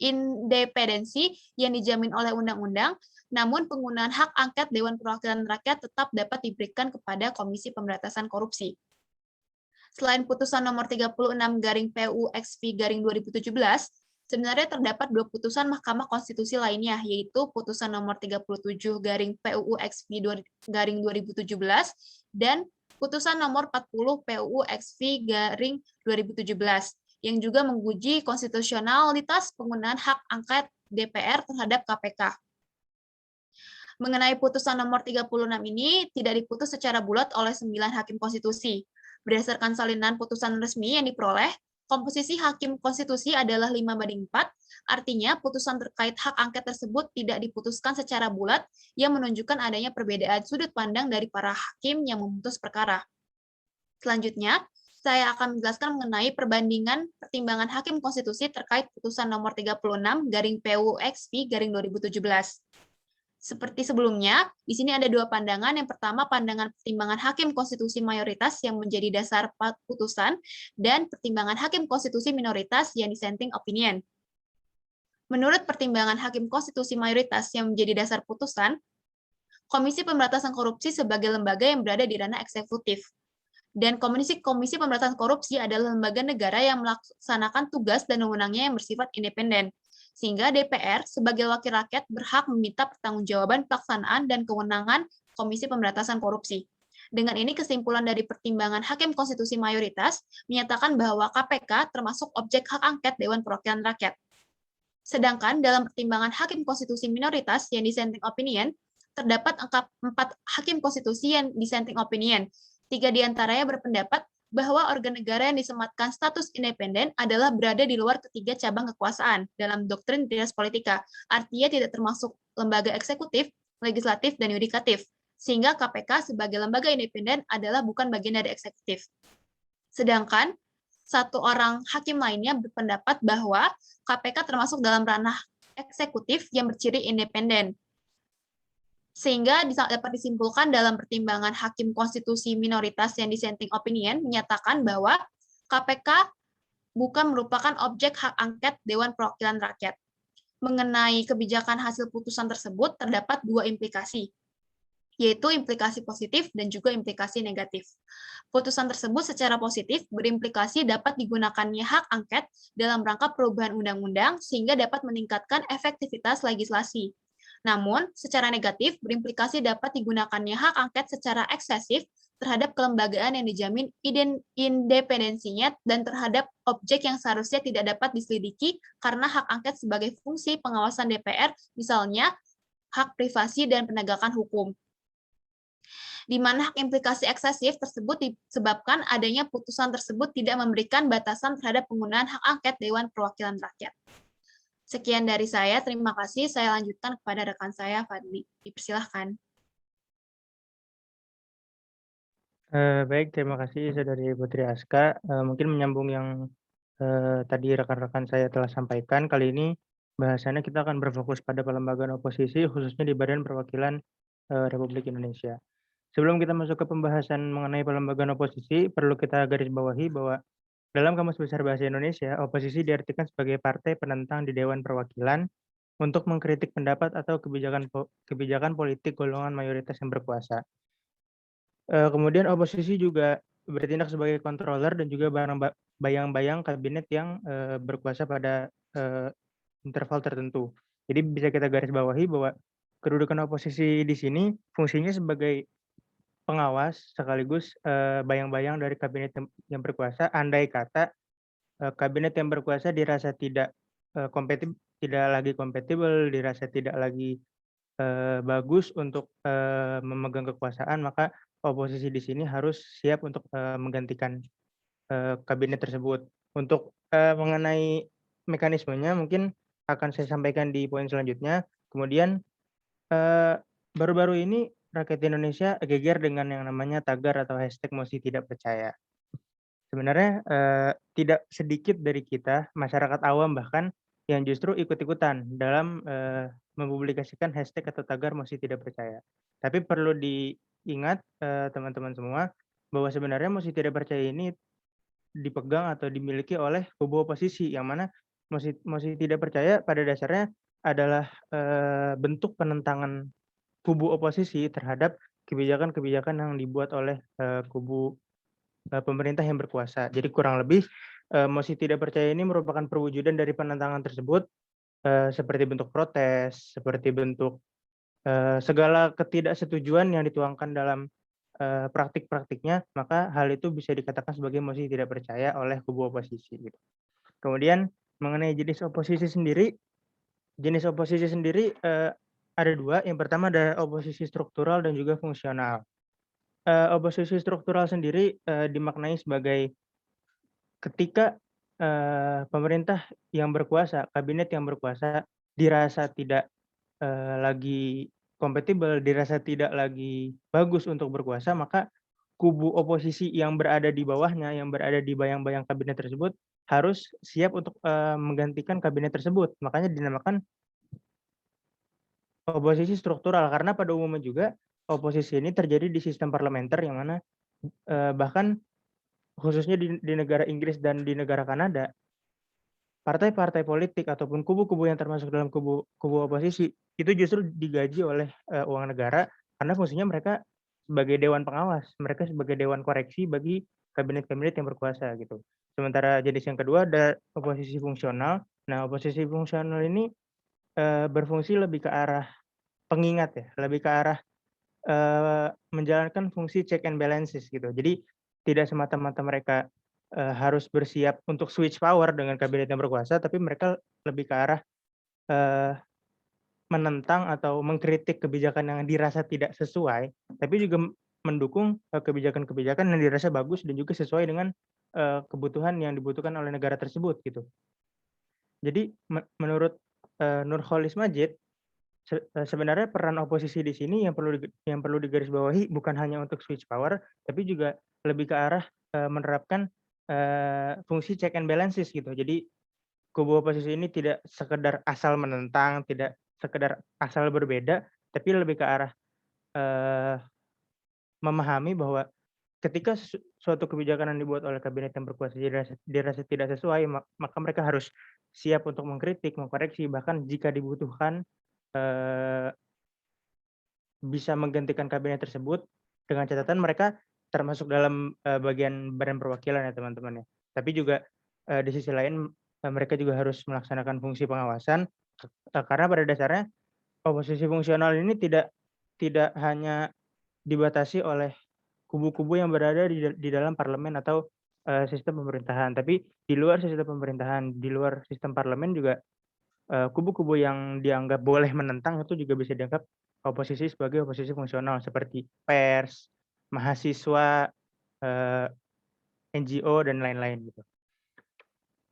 independensi yang dijamin oleh undang-undang, namun penggunaan hak angket Dewan Perwakilan Rakyat tetap dapat diberikan kepada Komisi Pemberantasan Korupsi. Selain putusan nomor 36/PU-XV-2017, sebenarnya terdapat 2 putusan Mahkamah Konstitusi lainnya, yaitu putusan nomor 37/PUU-XV-2017 dan putusan nomor 40 PUU-XV-2017 yang juga menguji konstitusionalitas penggunaan hak angket DPR terhadap KPK. Mengenai putusan nomor 36 ini tidak diputus secara bulat oleh 9 hakim konstitusi. Berdasarkan salinan putusan resmi yang diperoleh, komposisi hakim konstitusi adalah 5/4, artinya putusan terkait hak angket tersebut tidak diputuskan secara bulat yang menunjukkan adanya perbedaan sudut pandang dari para hakim yang memutus perkara. Selanjutnya, saya akan menjelaskan mengenai perbandingan pertimbangan hakim konstitusi terkait putusan nomor 36/PU-XV-2017. Seperti sebelumnya, di sini ada 2 pandangan. Yang pertama, pandangan pertimbangan hakim konstitusi mayoritas yang menjadi dasar putusan, dan pertimbangan hakim konstitusi minoritas yang dissenting opinion. Menurut pertimbangan hakim konstitusi mayoritas yang menjadi dasar putusan, Komisi Pemberantasan Korupsi sebagai lembaga yang berada di ranah eksekutif. Dan Komisi Pemberantasan Korupsi adalah lembaga negara yang melaksanakan tugas dan wewenangnya yang bersifat independen. Sehingga DPR sebagai wakil rakyat berhak meminta pertanggungjawaban pelaksanaan dan kewenangan Komisi Pemberantasan Korupsi. Dengan ini kesimpulan dari pertimbangan hakim konstitusi mayoritas menyatakan bahwa KPK termasuk objek hak angket Dewan Perwakilan Rakyat. Sedangkan dalam pertimbangan hakim konstitusi minoritas yang dissenting opinion, terdapat 4 hakim konstitusi yang dissenting opinion. 3 diantaranya berpendapat bahwa organ negara yang disematkan status independen adalah berada di luar ketiga cabang kekuasaan dalam doktrin res politika, artinya tidak termasuk lembaga eksekutif, legislatif, dan yudikatif, sehingga KPK sebagai lembaga independen adalah bukan bagian dari eksekutif. Sedangkan 1 orang hakim lainnya berpendapat bahwa KPK termasuk dalam ranah eksekutif yang berciri independen. Sehingga dapat disimpulkan dalam pertimbangan hakim konstitusi minoritas yang dissenting opinion menyatakan bahwa KPK bukan merupakan objek hak angket Dewan Perwakilan Rakyat. Mengenai kebijakan hasil putusan tersebut terdapat 2 implikasi, yaitu implikasi positif dan juga implikasi negatif. Putusan tersebut secara positif berimplikasi dapat digunakannya hak angket dalam rangka perubahan undang-undang sehingga dapat meningkatkan efektivitas legislasi. Namun, secara negatif berimplikasi dapat digunakannya hak angket secara eksesif terhadap kelembagaan yang dijamin independensinya dan terhadap objek yang seharusnya tidak dapat diselidiki karena hak angket sebagai fungsi pengawasan DPR, misalnya hak privasi dan penegakan hukum. Di mana hak implikasi eksesif tersebut disebabkan adanya putusan tersebut tidak memberikan batasan terhadap penggunaan hak angket Dewan Perwakilan Rakyat. Sekian dari saya, terima kasih. Saya lanjutkan kepada rekan saya, Fadli. Dipersilahkan. Baik, terima kasih Saudari Putri Aska. Mungkin menyambung yang tadi rekan-rekan saya telah sampaikan, kali ini bahasannya kita akan berfokus pada pelembagaan oposisi, khususnya di Badan Perwakilan Republik Indonesia. Sebelum kita masuk ke pembahasan mengenai pelembagaan oposisi, perlu kita garis bawahi bahwa dalam Kamus Besar Bahasa Indonesia, oposisi diartikan sebagai partai penentang di Dewan Perwakilan untuk mengkritik pendapat atau kebijakan politik golongan mayoritas yang berkuasa. Kemudian oposisi juga bertindak sebagai controller dan juga bayang-bayang kabinet yang berkuasa pada interval tertentu. Jadi bisa kita garis bawahi bahwa kedudukan oposisi di sini fungsinya sebagai pengawas sekaligus bayang-bayang dari kabinet yang berkuasa. Andai kata kabinet yang berkuasa dirasa tidak lagi kompatibel, dirasa tidak lagi bagus untuk memegang kekuasaan, maka oposisi di sini harus siap untuk menggantikan kabinet tersebut. Untuk mengenai mekanismenya mungkin akan saya sampaikan di poin selanjutnya. Kemudian baru-baru ini rakyat Indonesia geger dengan yang namanya tagar atau hashtag mosi tidak percaya. Sebenarnya tidak sedikit dari kita, masyarakat awam bahkan, yang justru ikut-ikutan dalam mempublikasikan hashtag atau tagar mosi tidak percaya. Tapi perlu diingat teman-teman semua, bahwa sebenarnya mosi tidak percaya ini dipegang atau dimiliki oleh kubu oposisi, yang mana mosi tidak percaya pada dasarnya adalah bentuk penentangan kubu oposisi terhadap kebijakan-kebijakan yang dibuat oleh kubu pemerintah yang berkuasa. Jadi kurang lebih mosi tidak percaya ini merupakan perwujudan dari penentangan tersebut, seperti bentuk protes, seperti bentuk segala ketidaksetujuan yang dituangkan dalam praktik-praktiknya, maka hal itu bisa dikatakan sebagai mosi tidak percaya oleh kubu oposisi gitu. Kemudian mengenai jenis oposisi sendiri ada dua. Yang pertama ada oposisi struktural dan juga fungsional. Oposisi struktural sendiri dimaknai sebagai ketika pemerintah yang berkuasa, kabinet yang berkuasa dirasa tidak lagi kompatibel, dirasa tidak lagi bagus untuk berkuasa, maka kubu oposisi yang berada di bawahnya, yang berada di bayang-bayang kabinet tersebut harus siap untuk menggantikan kabinet tersebut. Makanya dinamakan oposisi struktural, karena pada umumnya juga oposisi ini terjadi di sistem parlementer yang mana bahkan khususnya di negara Inggris dan di negara Kanada, partai-partai politik ataupun kubu-kubu yang termasuk dalam kubu oposisi itu justru digaji oleh uang negara, karena fungsinya mereka sebagai dewan pengawas, mereka sebagai dewan koreksi bagi kabinet-kabinet yang berkuasa gitu. Sementara jenis yang kedua ada oposisi fungsional. Nah, oposisi fungsional ini berfungsi lebih ke arah pengingat ya, lebih ke arah menjalankan fungsi check and balances gitu. Jadi tidak semata-mata mereka harus bersiap untuk switch power dengan kabinet yang berkuasa, tapi mereka lebih ke arah menentang atau mengkritik kebijakan yang dirasa tidak sesuai, tapi juga mendukung kebijakan-kebijakan yang dirasa bagus dan juga sesuai dengan kebutuhan yang dibutuhkan oleh negara tersebut gitu. Jadi menurut Nurholis Majid, sebenarnya peran oposisi di sini yang perlu digarisbawahi bukan hanya untuk switch power, tapi juga lebih ke arah menerapkan fungsi check and balances gitu. Jadi kubu oposisi ini tidak sekedar asal menentang, tidak sekedar asal berbeda, tapi lebih ke arah memahami bahwa ketika suatu kebijakan yang dibuat oleh kabinet yang berkuasa dirasa tidak sesuai, maka mereka harus siap untuk mengkritik, mengkoreksi, bahkan jika dibutuhkan bisa menggantikan kabinet tersebut, dengan catatan mereka termasuk dalam bagian badan perwakilan ya teman-teman ya. Tapi juga di sisi lain mereka juga harus melaksanakan fungsi pengawasan, karena pada dasarnya oposisi fungsional ini tidak hanya dibatasi oleh kubu-kubu yang berada di dalam parlemen atau sistem pemerintahan, tapi di luar sistem pemerintahan, di luar sistem parlemen juga kubu-kubu yang dianggap boleh menentang itu juga bisa dianggap oposisi sebagai oposisi fungsional, seperti pers, mahasiswa, NGO dan lain-lain gitu.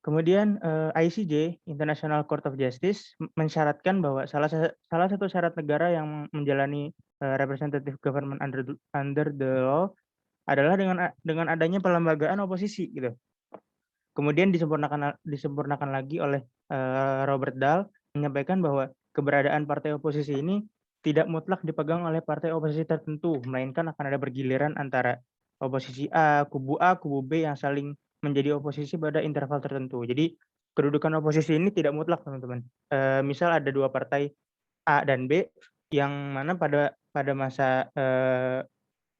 Kemudian ICJ, International Court of Justice, mensyaratkan bahwa salah satu syarat negara yang menjalani representative government under the law adalah dengan adanya pelembagaan oposisi gitu. Kemudian disempurnakan lagi oleh Robert Dahl, menyampaikan bahwa keberadaan partai oposisi ini tidak mutlak dipegang oleh partai oposisi tertentu, melainkan akan ada bergiliran antara oposisi A, kubu B yang saling menjadi oposisi pada interval tertentu. Jadi kedudukan oposisi ini tidak mutlak, teman-teman. Misal ada dua partai A dan B yang mana pada masa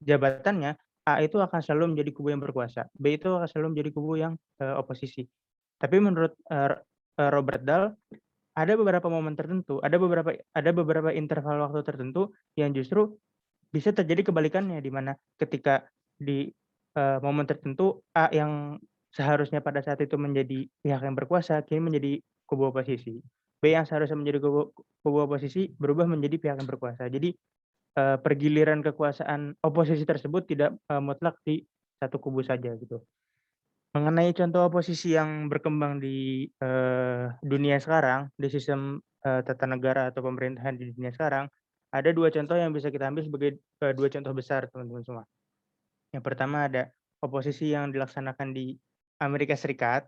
jabatannya A itu akan selalu menjadi kubu yang berkuasa, B itu akan selalu menjadi kubu yang oposisi. Tapi menurut Robert Dahl, ada beberapa momen tertentu, ada beberapa interval waktu tertentu yang justru bisa terjadi kebalikannya, di mana ketika di momen tertentu A yang seharusnya pada saat itu menjadi pihak yang berkuasa kini menjadi kubu oposisi. B yang seharusnya menjadi kubu oposisi berubah menjadi pihak yang berkuasa. Jadi pergiliran kekuasaan oposisi tersebut tidak mutlak di satu kubu saja gitu. Mengenai contoh oposisi yang berkembang di dunia sekarang, di sistem tata negara atau pemerintahan di dunia sekarang, ada dua contoh yang bisa kita ambil sebagai dua contoh besar, teman-teman semua. Yang pertama ada oposisi yang dilaksanakan di Amerika Serikat.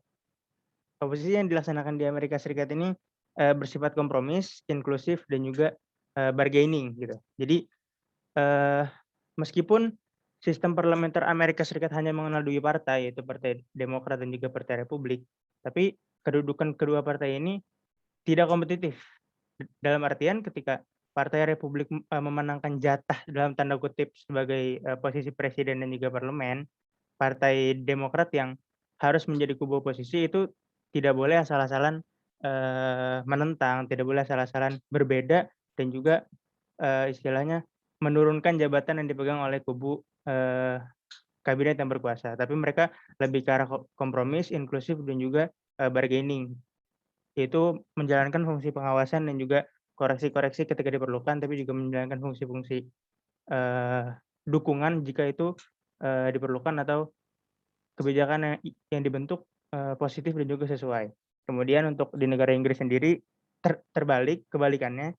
Oposisi yang dilaksanakan di Amerika Serikat ini bersifat kompromis, inklusif, dan juga bargaining gitu. Jadi meskipun sistem parlementer Amerika Serikat hanya mengenal dua partai, yaitu Partai Demokrat dan juga Partai Republik, tapi kedudukan kedua partai ini tidak kompetitif. Dalam artian ketika Partai Republik memenangkan jatah dalam tanda kutip sebagai posisi presiden dan juga parlemen, Partai Demokrat yang harus menjadi kubu oposisi itu tidak boleh asal-asalan menentang, tidak boleh asal-asalan berbeda, dan juga istilahnya menurunkan jabatan yang dipegang oleh kubu kabinet yang berkuasa. Tapi mereka lebih ke arah kompromis, inklusif, dan juga bargaining, yaitu menjalankan fungsi pengawasan dan juga koreksi-koreksi ketika diperlukan, tapi juga menjalankan fungsi-fungsi dukungan jika itu diperlukan, atau kebijakan yang dibentuk positif dan juga sesuai. Kemudian untuk di negara Inggris sendiri kebalikannya.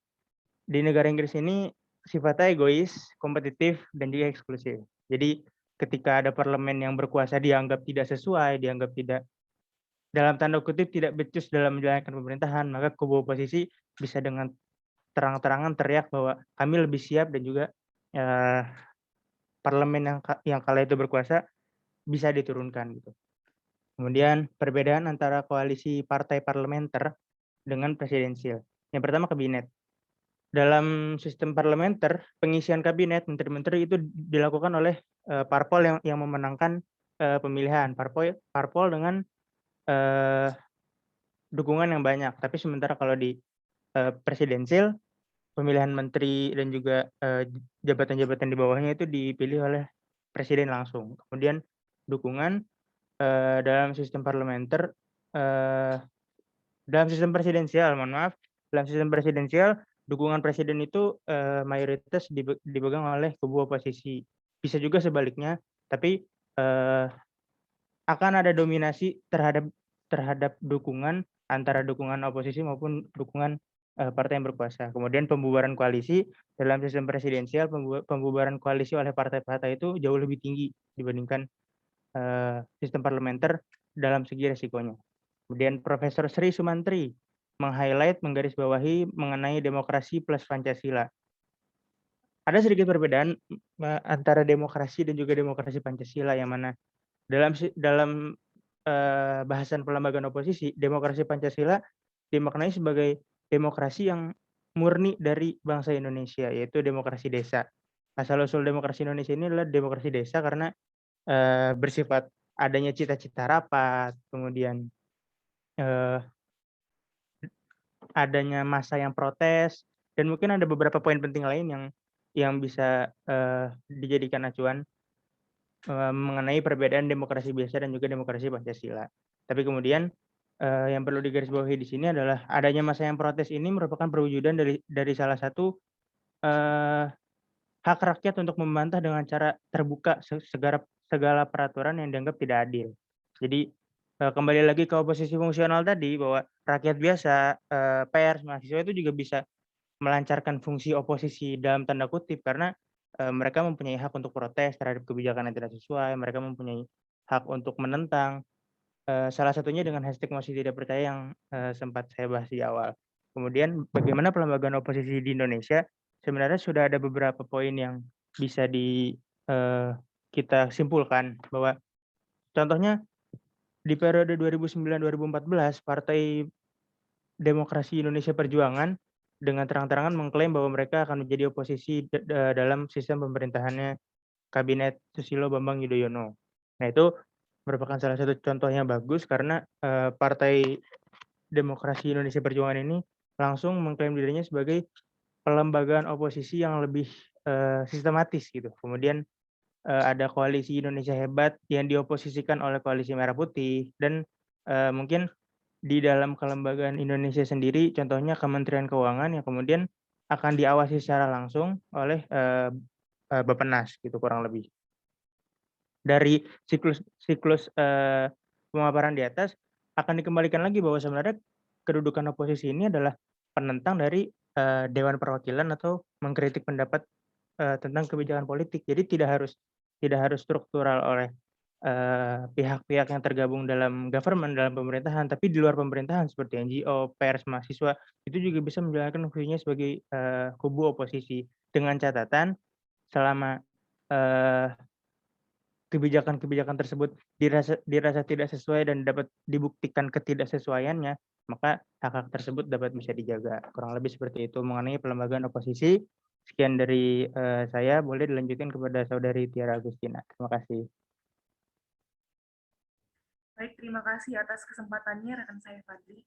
Di negara Inggris ini sifatnya egois, kompetitif, dan juga eksklusif. Jadi ketika ada parlemen yang berkuasa dianggap tidak sesuai, dianggap tidak, dalam tanda kutip, tidak becus dalam menjalankan pemerintahan, maka kubu oposisi bisa dengan terang-terangan teriak bahwa kami lebih siap, dan juga parlemen yang kala itu berkuasa bisa diturunkan gitu. Kemudian perbedaan antara koalisi partai parlementer dengan presidensial. Yang pertama, kabinet. Dalam sistem parlementer, pengisian kabinet, menteri-menteri itu dilakukan oleh parpol yang memenangkan pemilihan. Parpol dengan dukungan yang banyak. Tapi sementara kalau di presidensial, pemilihan menteri dan juga jabatan-jabatan di bawahnya itu dipilih oleh presiden langsung. Kemudian dukungan dalam sistem parlementer, dalam sistem presidensial, dukungan presiden itu mayoritas dipegang oleh kubu oposisi. Bisa juga sebaliknya, tapi akan ada dominasi terhadap dukungan antara dukungan oposisi maupun dukungan partai yang berkuasa. Kemudian pembubaran koalisi dalam sistem presidensial, pembubaran koalisi oleh partai-partai itu jauh lebih tinggi dibandingkan sistem parlementer dalam segi resikonya. Kemudian Profesor Sri Sumantri meng-highlight, menggarisbawahi mengenai demokrasi plus Pancasila. Ada sedikit perbedaan antara demokrasi dan juga demokrasi Pancasila, yang mana dalam bahasan pelembagaan oposisi, demokrasi Pancasila dimaknai sebagai demokrasi yang murni dari bangsa Indonesia, yaitu demokrasi desa. Asal-usul demokrasi Indonesia ini adalah demokrasi desa karena bersifat adanya cita-cita rapat, kemudian adanya massa yang protes, dan mungkin ada beberapa poin penting lain yang bisa dijadikan acuan mengenai perbedaan demokrasi biasa dan juga demokrasi Pancasila. Tapi kemudian yang perlu digarisbawahi di sini adalah adanya massa yang protes ini merupakan perwujudan dari salah satu hak rakyat untuk membantah dengan cara terbuka segala peraturan yang dianggap tidak adil. Jadi kembali lagi ke oposisi fungsional tadi, bahwa rakyat biasa, pers, mahasiswa itu juga bisa melancarkan fungsi oposisi dalam tanda kutip, karena mereka mempunyai hak untuk protes terhadap kebijakan yang tidak sesuai, mereka mempunyai hak untuk menentang, salah satunya dengan hashtag mosi tidak percaya yang sempat saya bahas di awal. Kemudian bagaimana pelembagaan oposisi di Indonesia, sebenarnya sudah ada beberapa poin yang bisa kita simpulkan, bahwa contohnya di periode 2009-2014, Partai Demokrasi Indonesia Perjuangan dengan terang-terangan mengklaim bahwa mereka akan menjadi oposisi dalam sistem pemerintahannya Kabinet Susilo Bambang Yudhoyono. Nah, itu merupakan salah satu contoh yang bagus karena Partai Demokrasi Indonesia Perjuangan ini langsung mengklaim dirinya sebagai pelembagaan oposisi yang lebih sistematis gitu. Kemudian ada Koalisi Indonesia Hebat yang dioposisikan oleh Koalisi Merah Putih, dan mungkin di dalam kelembagaan Indonesia sendiri, contohnya Kementerian Keuangan yang kemudian akan diawasi secara langsung oleh Bappenas gitu kurang lebih. Dari siklus pemaparan di atas akan dikembalikan lagi bahwa sebenarnya kedudukan oposisi ini adalah penentang dari Dewan Perwakilan atau mengkritik pendapat tentang kebijakan politik. Jadi tidak harus struktural oleh pihak-pihak yang tergabung dalam government, dalam pemerintahan, tapi di luar pemerintahan seperti NGO, pers, mahasiswa, itu juga bisa menjalankan fungsinya sebagai kubu oposisi, dengan catatan selama kebijakan-kebijakan tersebut dirasa tidak sesuai dan dapat dibuktikan ketidaksesuaiannya, maka hak-hak tersebut dapat bisa dijaga. Kurang lebih seperti itu mengenai pelembagaan oposisi. Sekian dari saya, boleh dilanjutkan kepada Saudari Tiara Agustina. Terima kasih. Baik, terima kasih atas kesempatannya rekan saya Fadli.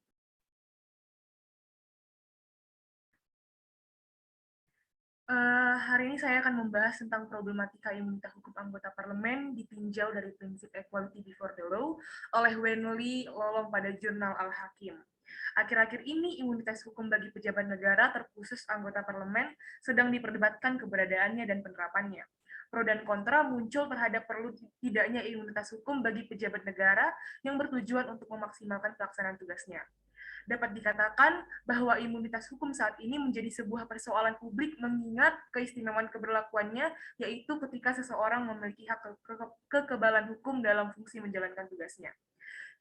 Hari ini saya akan membahas tentang problematika imunitas hukum anggota parlemen ditinjau dari prinsip equality before the law oleh Wenli Lolong pada jurnal Al-Hakim. Akhir-akhir ini, imunitas hukum bagi pejabat negara terkhusus anggota parlemen sedang diperdebatkan keberadaannya dan penerapannya. Pro dan kontra muncul terhadap perlu tidaknya imunitas hukum bagi pejabat negara yang bertujuan untuk memaksimalkan pelaksanaan tugasnya. Dapat dikatakan bahwa imunitas hukum saat ini menjadi sebuah persoalan publik mengingat keistimewaan keberlakuannya, yaitu ketika seseorang memiliki hak kekebalan hukum dalam fungsi menjalankan tugasnya.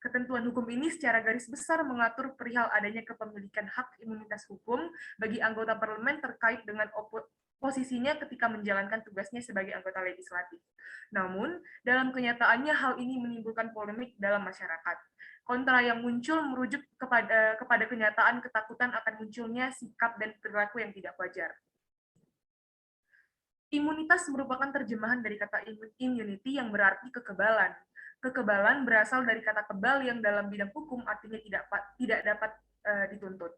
Ketentuan hukum ini secara garis besar mengatur perihal adanya kepemilikan hak imunitas hukum bagi anggota parlemen terkait dengan posisinya ketika menjalankan tugasnya sebagai anggota legislatif. Namun, dalam kenyataannya hal ini menimbulkan polemik dalam masyarakat. Kontra yang muncul merujuk kepada kenyataan ketakutan akan munculnya sikap dan perilaku yang tidak wajar. Imunitas merupakan terjemahan dari kata immunity yang berarti kekebalan. Kekebalan berasal dari kata kebal yang dalam bidang hukum artinya tidak dapat dituntut.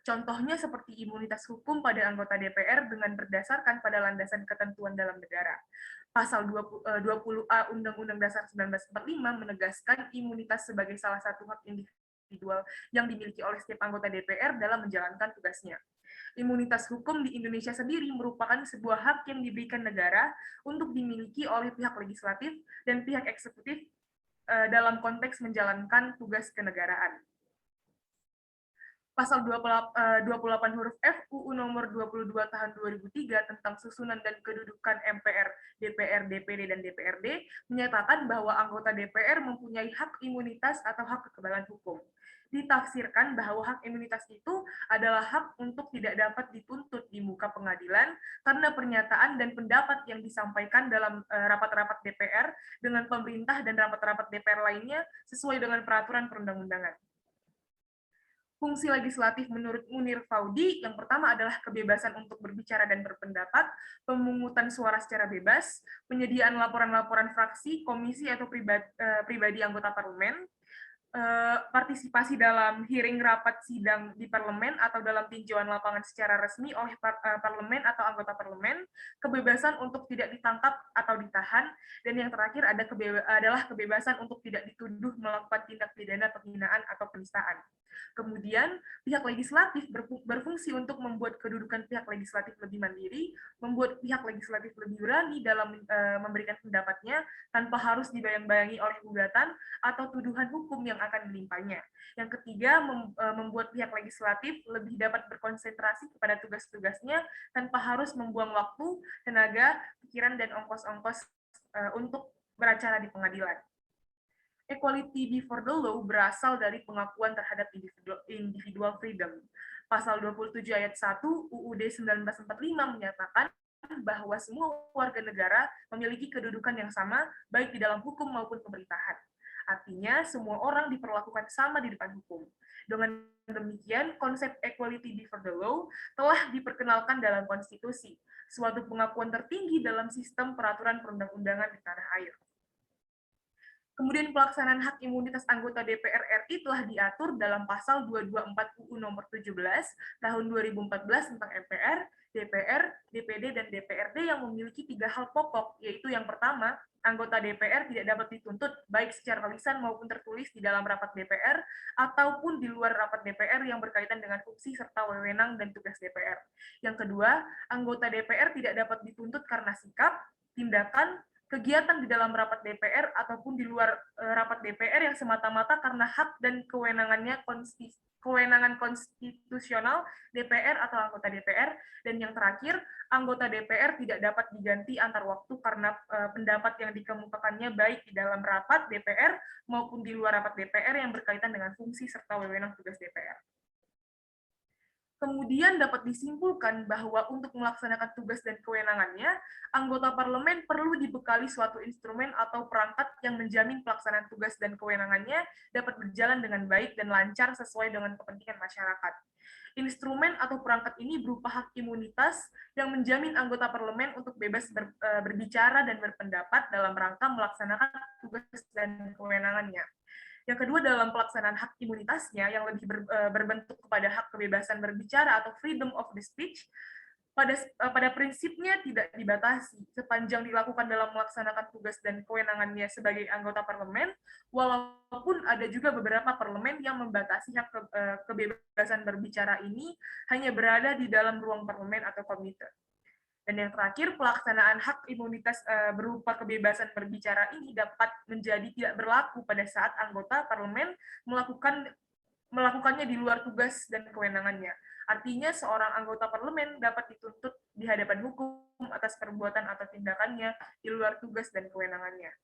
Contohnya seperti imunitas hukum pada anggota DPR dengan berdasarkan pada landasan ketentuan dalam negara. Pasal 20A Undang-Undang Dasar 1945 menegaskan imunitas sebagai salah satu hak individual yang dimiliki oleh setiap anggota DPR dalam menjalankan tugasnya. Imunitas hukum di Indonesia sendiri merupakan sebuah hak yang diberikan negara untuk dimiliki oleh pihak legislatif dan pihak eksekutif dalam konteks menjalankan tugas kenegaraan. Pasal 28 huruf F UU nomor 22 tahun 2003 tentang susunan dan kedudukan MPR, DPR, DPD, dan DPRD menyatakan bahwa anggota DPR mempunyai hak imunitas atau hak kekebalan hukum. Ditafsirkan bahwa hak imunitas itu adalah hak untuk tidak dapat dituntut di muka pengadilan karena pernyataan dan pendapat yang disampaikan dalam rapat-rapat DPR dengan pemerintah dan rapat-rapat DPR lainnya sesuai dengan peraturan perundang-undangan. Fungsi legislatif menurut Munir Faudi, yang pertama adalah kebebasan untuk berbicara dan berpendapat, pemungutan suara secara bebas, penyediaan laporan-laporan fraksi, komisi atau pribadi anggota parlemen, partisipasi dalam hearing rapat sidang di parlemen atau dalam tinjauan lapangan secara resmi oleh parlemen atau anggota parlemen, kebebasan untuk tidak ditangkap atau ditahan, dan yang terakhir adalah kebebasan untuk tidak dituduh melakukan tindak pidana penghinaan atau penistaan. Kemudian, pihak legislatif berfungsi untuk membuat kedudukan pihak legislatif lebih mandiri, membuat pihak legislatif lebih berani dalam memberikan pendapatnya tanpa harus dibayang-bayangi oleh gugatan atau tuduhan hukum yang akan menimpanya. Yang ketiga, membuat pihak legislatif lebih dapat berkonsentrasi kepada tugas-tugasnya tanpa harus membuang waktu, tenaga, pikiran, dan ongkos-ongkos untuk beracara di pengadilan. Equality before the law berasal dari pengakuan terhadap individual freedom. Pasal 27 ayat 1 UUD 1945 menyatakan bahwa semua warga negara memiliki kedudukan yang sama baik di dalam hukum maupun pemerintahan. Artinya, semua orang diperlakukan sama di depan hukum. Dengan demikian, konsep equality before the law telah diperkenalkan dalam konstitusi, suatu pengakuan tertinggi dalam sistem peraturan perundang-undangan di tanah air. Kemudian pelaksanaan hak imunitas anggota DPR RI telah diatur dalam pasal 224 UU nomor 17 tahun 2014 tentang MPR, DPR, DPD, dan DPRD yang memiliki 3 hal pokok, yaitu yang pertama, anggota DPR tidak dapat dituntut baik secara lisan maupun tertulis di dalam rapat DPR ataupun di luar rapat DPR yang berkaitan dengan fungsi serta wewenang dan tugas DPR. Yang kedua, anggota DPR tidak dapat dituntut karena sikap, tindakan, kegiatan di dalam rapat DPR ataupun di luar rapat DPR yang semata-mata karena hak dan kewenangan konstitusional DPR atau anggota DPR. Dan yang terakhir, anggota DPR tidak dapat diganti antar waktu karena pendapat yang dikemukakannya baik di dalam rapat DPR maupun di luar rapat DPR yang berkaitan dengan fungsi serta wewenang tugas DPR. Kemudian dapat disimpulkan bahwa untuk melaksanakan tugas dan kewenangannya, anggota parlemen perlu dibekali suatu instrumen atau perangkat yang menjamin pelaksanaan tugas dan kewenangannya dapat berjalan dengan baik dan lancar sesuai dengan kepentingan masyarakat. Instrumen atau perangkat ini berupa hak imunitas yang menjamin anggota parlemen untuk bebas berbicara dan berpendapat dalam rangka melaksanakan tugas dan kewenangannya. Yang kedua, dalam pelaksanaan hak imunitasnya yang lebih berbentuk kepada hak kebebasan berbicara atau freedom of the speech, pada prinsipnya tidak dibatasi sepanjang dilakukan dalam melaksanakan tugas dan kewenangannya sebagai anggota parlemen, walaupun ada juga beberapa parlemen yang membatasi hak kebebasan berbicara ini hanya berada di dalam ruang parlemen atau komite. Dan yang terakhir, pelaksanaan hak imunitas berupa kebebasan berbicara ini dapat menjadi tidak berlaku pada saat anggota parlemen melakukannya di luar tugas dan kewenangannya. Artinya, seorang anggota parlemen dapat dituntut di hadapan hukum atas perbuatan atau tindakannya di luar tugas dan kewenangannya.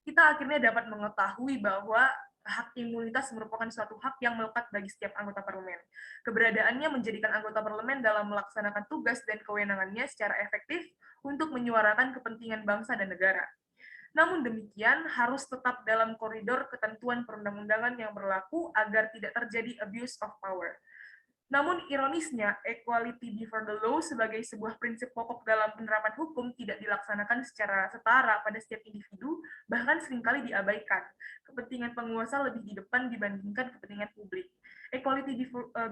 Kita akhirnya dapat mengetahui bahwa hak imunitas merupakan suatu hak yang melekat bagi setiap anggota parlemen. Keberadaannya menjadikan anggota parlemen dalam melaksanakan tugas dan kewenangannya secara efektif untuk menyuarakan kepentingan bangsa dan negara. Namun demikian, harus tetap dalam koridor ketentuan perundang-undangan yang berlaku agar tidak terjadi abuse of power. Namun ironisnya, equality before the law sebagai sebuah prinsip pokok dalam penerapan hukum tidak dilaksanakan secara setara pada setiap individu, bahkan seringkali diabaikan. Kepentingan penguasa lebih di depan dibandingkan kepentingan publik. Equality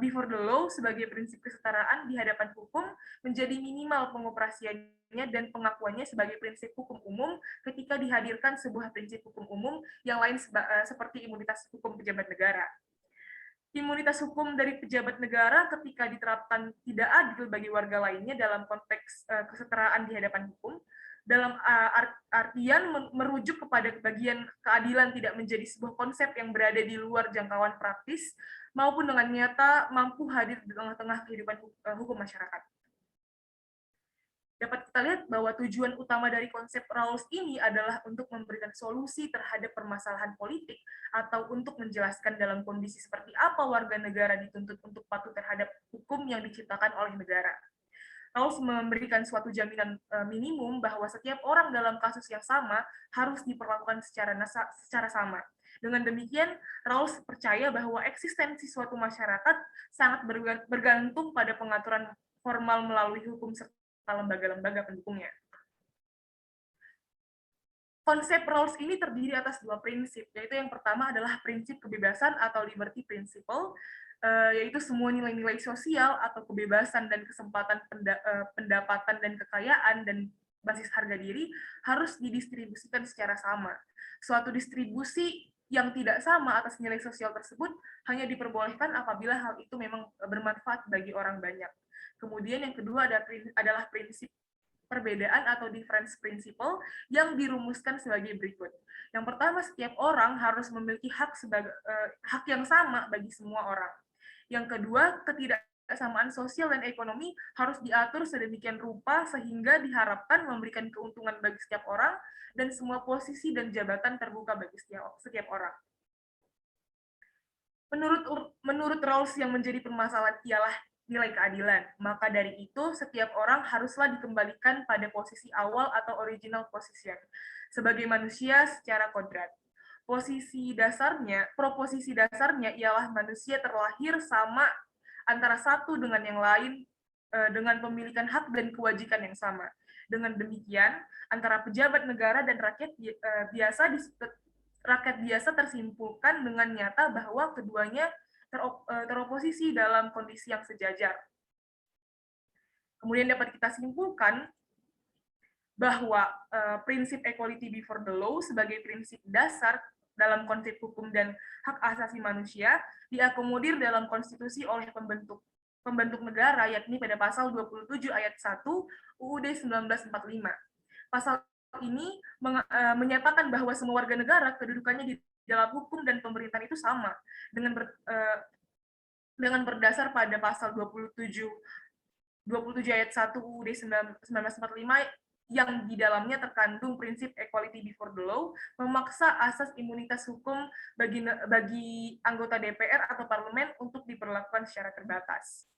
before the law sebagai prinsip kesetaraan di hadapan hukum menjadi minimal pengoperasiannya dan pengakuannya sebagai prinsip hukum umum ketika dihadirkan sebuah prinsip hukum umum yang lain seperti imunitas hukum pejabat negara. Imunitas hukum dari pejabat negara ketika diterapkan tidak adil bagi warga lainnya dalam konteks kesetaraan di hadapan hukum, dalam artian merujuk kepada bagian keadilan tidak menjadi sebuah konsep yang berada di luar jangkauan praktis, maupun dengan nyata mampu hadir di tengah-tengah kehidupan hukum masyarakat. Dapat kita lihat bahwa tujuan utama dari konsep Rawls ini adalah untuk memberikan solusi terhadap permasalahan politik atau untuk menjelaskan dalam kondisi seperti apa warga negara dituntut untuk patuh terhadap hukum yang diciptakan oleh negara. Rawls memberikan suatu jaminan minimum bahwa setiap orang dalam kasus yang sama harus diperlakukan secara sama. Dengan demikian, Rawls percaya bahwa eksistensi suatu masyarakat sangat bergantung pada pengaturan formal melalui hukum serta lembaga-lembaga pendukungnya. Konsep Rawls ini terdiri atas dua prinsip, yaitu yang pertama adalah prinsip kebebasan atau liberty principle, yaitu semua nilai-nilai sosial atau kebebasan dan kesempatan pendapatan dan kekayaan dan basis harga diri harus didistribusikan secara sama. Suatu distribusi yang tidak sama atas nilai sosial tersebut hanya diperbolehkan apabila hal itu memang bermanfaat bagi orang banyak. Kemudian yang kedua adalah prinsip perbedaan atau difference principle yang dirumuskan sebagai berikut. Yang pertama, setiap orang harus memiliki hak yang sama bagi semua orang. Yang kedua, ketidaksamaan sosial dan ekonomi harus diatur sedemikian rupa sehingga diharapkan memberikan keuntungan bagi setiap orang dan semua posisi dan jabatan terbuka bagi setiap orang. Menurut Rawls yang menjadi permasalahan ialah nilai keadilan. Maka dari itu, setiap orang haruslah dikembalikan pada posisi awal atau original position, sebagai manusia secara kodrat. Proposisi dasarnya ialah manusia terlahir sama antara satu dengan yang lain, dengan pemilikan hak dan kewajiban yang sama. Dengan demikian, antara pejabat negara dan rakyat biasa tersimpulkan dengan nyata bahwa keduanya teroposisi dalam kondisi yang sejajar. Kemudian dapat kita simpulkan bahwa prinsip equality before the law sebagai prinsip dasar dalam konsep hukum dan hak asasi manusia diakomodir dalam konstitusi oleh pembentuk negara, yakni pada pasal 27 ayat 1 UUD 1945. Pasal ini menyatakan bahwa semua warga negara kedudukannya di dalam hukum dan pemerintahan itu sama dengan berdasar pada pasal 27 ayat 1 UUD 1945 yang di dalamnya terkandung prinsip equality before the law, memaksa asas imunitas hukum bagi anggota DPR atau parlemen untuk diperlakukan secara terbatas.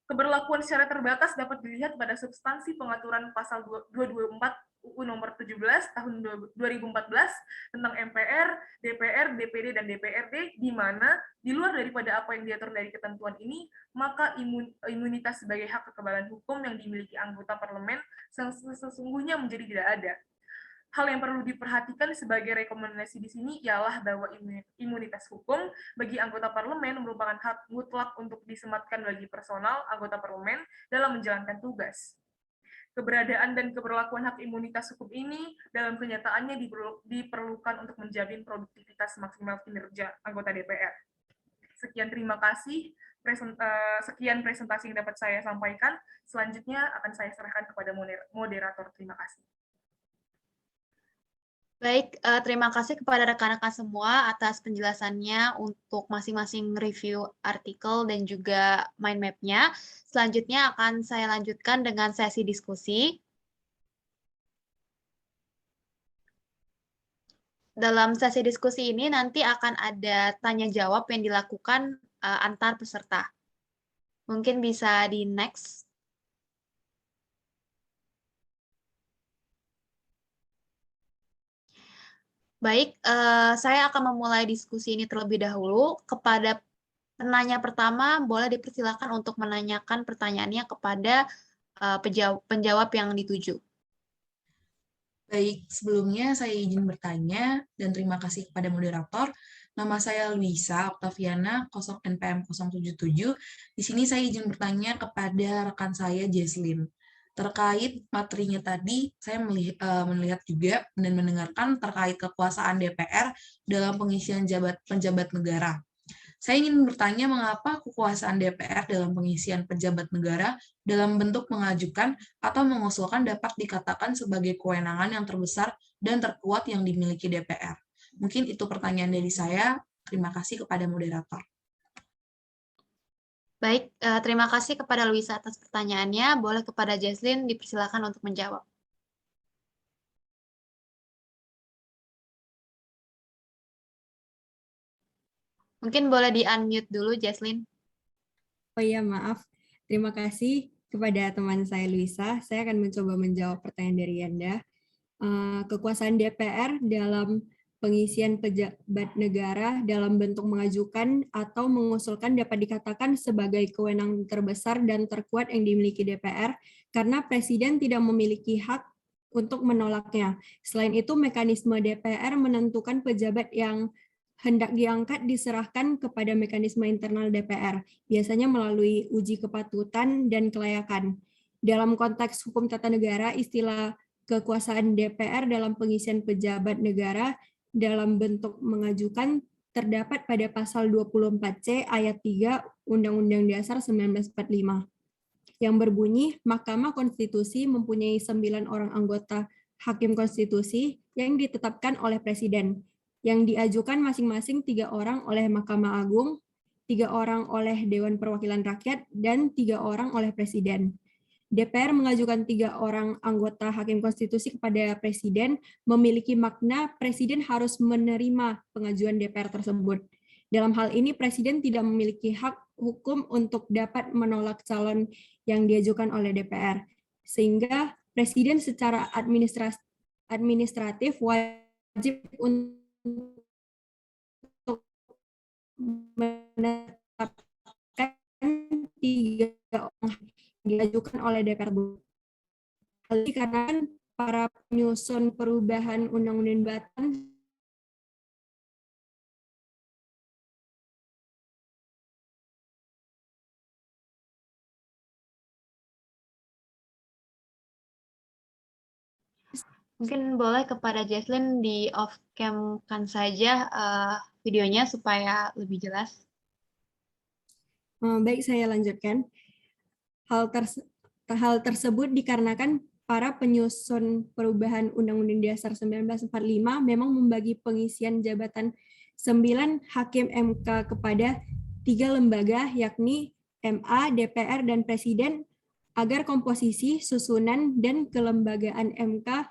Keberlakuan secara terbatas dapat dilihat pada substansi pengaturan pasal 224 UU nomor 17 tahun 2014 tentang MPR, DPR, DPD, dan DPRD, di mana di luar daripada apa yang diatur dari ketentuan ini, maka imunitas sebagai hak kekebalan hukum yang dimiliki anggota parlemen sesungguhnya menjadi tidak ada. Hal yang perlu diperhatikan sebagai rekomendasi di sini ialah bahwa imunitas hukum bagi anggota parlemen merupakan hak mutlak untuk disematkan bagi personal anggota parlemen dalam menjalankan tugas. Keberadaan dan keberlakuan hak imunitas hukum ini dalam kenyataannya diperlukan untuk menjamin produktivitas maksimal kinerja anggota DPR. Sekian, terima kasih. Sekian presentasi yang dapat saya sampaikan. Selanjutnya akan saya serahkan kepada moderator. Terima kasih. Baik, terima kasih kepada rekan-rekan semua atas penjelasannya untuk masing-masing review artikel dan juga mind map-nya. Selanjutnya akan saya lanjutkan dengan sesi diskusi. Dalam sesi diskusi ini nanti akan ada tanya-jawab yang dilakukan antar peserta. Mungkin bisa di next. Baik, saya akan memulai diskusi ini terlebih dahulu. Kepada penanya pertama, boleh dipersilakan untuk menanyakan pertanyaannya kepada penjawab yang dituju. Baik, sebelumnya saya izin bertanya dan terima kasih kepada moderator. Nama saya Luisa Octaviana 0 NPM 077. Di sini saya izin bertanya kepada rekan saya Jesslyn. Terkait materinya tadi, saya melihat juga dan mendengarkan terkait kekuasaan DPR dalam pengisian penjabat negara. Saya ingin bertanya mengapa kekuasaan DPR dalam pengisian pejabat negara dalam bentuk mengajukan atau mengusulkan dapat dikatakan sebagai kewenangan yang terbesar dan terkuat yang dimiliki DPR. Mungkin itu pertanyaan dari saya. Terima kasih kepada moderator. Baik, terima kasih kepada Luisa atas pertanyaannya. Boleh kepada Jesslyn dipersilakan untuk menjawab. Mungkin boleh di-unmute dulu, Jesslyn. Oh iya, maaf. Terima kasih kepada teman saya Luisa. Saya akan mencoba menjawab pertanyaan dari Anda. Kekuasaan DPR dalam pengisian pejabat negara dalam bentuk mengajukan atau mengusulkan dapat dikatakan sebagai kewenangan terbesar dan terkuat yang dimiliki DPR karena Presiden tidak memiliki hak untuk menolaknya. Selain itu, mekanisme DPR menentukan pejabat yang hendak diangkat diserahkan kepada mekanisme internal DPR, biasanya melalui uji kepatutan dan kelayakan. Dalam konteks hukum tata negara, istilah kekuasaan DPR dalam pengisian pejabat negara dalam bentuk mengajukan terdapat pada pasal 24C ayat 3 Undang-Undang Dasar 1945 yang berbunyi Mahkamah Konstitusi mempunyai 9 orang anggota Hakim Konstitusi yang ditetapkan oleh Presiden, yang diajukan masing-masing 3 orang oleh Mahkamah Agung, 3 orang oleh Dewan Perwakilan Rakyat, dan 3 orang oleh Presiden. DPR mengajukan 3 orang anggota Hakim Konstitusi kepada Presiden memiliki makna Presiden harus menerima pengajuan DPR tersebut. Dalam hal ini, Presiden tidak memiliki hak hukum untuk dapat menolak calon yang diajukan oleh DPR. Sehingga Presiden secara administratif wajib untuk menetapkan 3 orang diajukan oleh DPR. Hal ini karena para penyusun perubahan undang-undang Batam Mungkin boleh kepada Jesslyn di off-cam-kan saja videonya supaya lebih jelas. Baik, saya lanjutkan. Hal tersebut dikarenakan para penyusun perubahan Undang-Undang Dasar 1945 memang membagi pengisian jabatan 9 Hakim MK kepada 3 lembaga, yakni MA, DPR, dan Presiden, agar komposisi, susunan, dan kelembagaan MK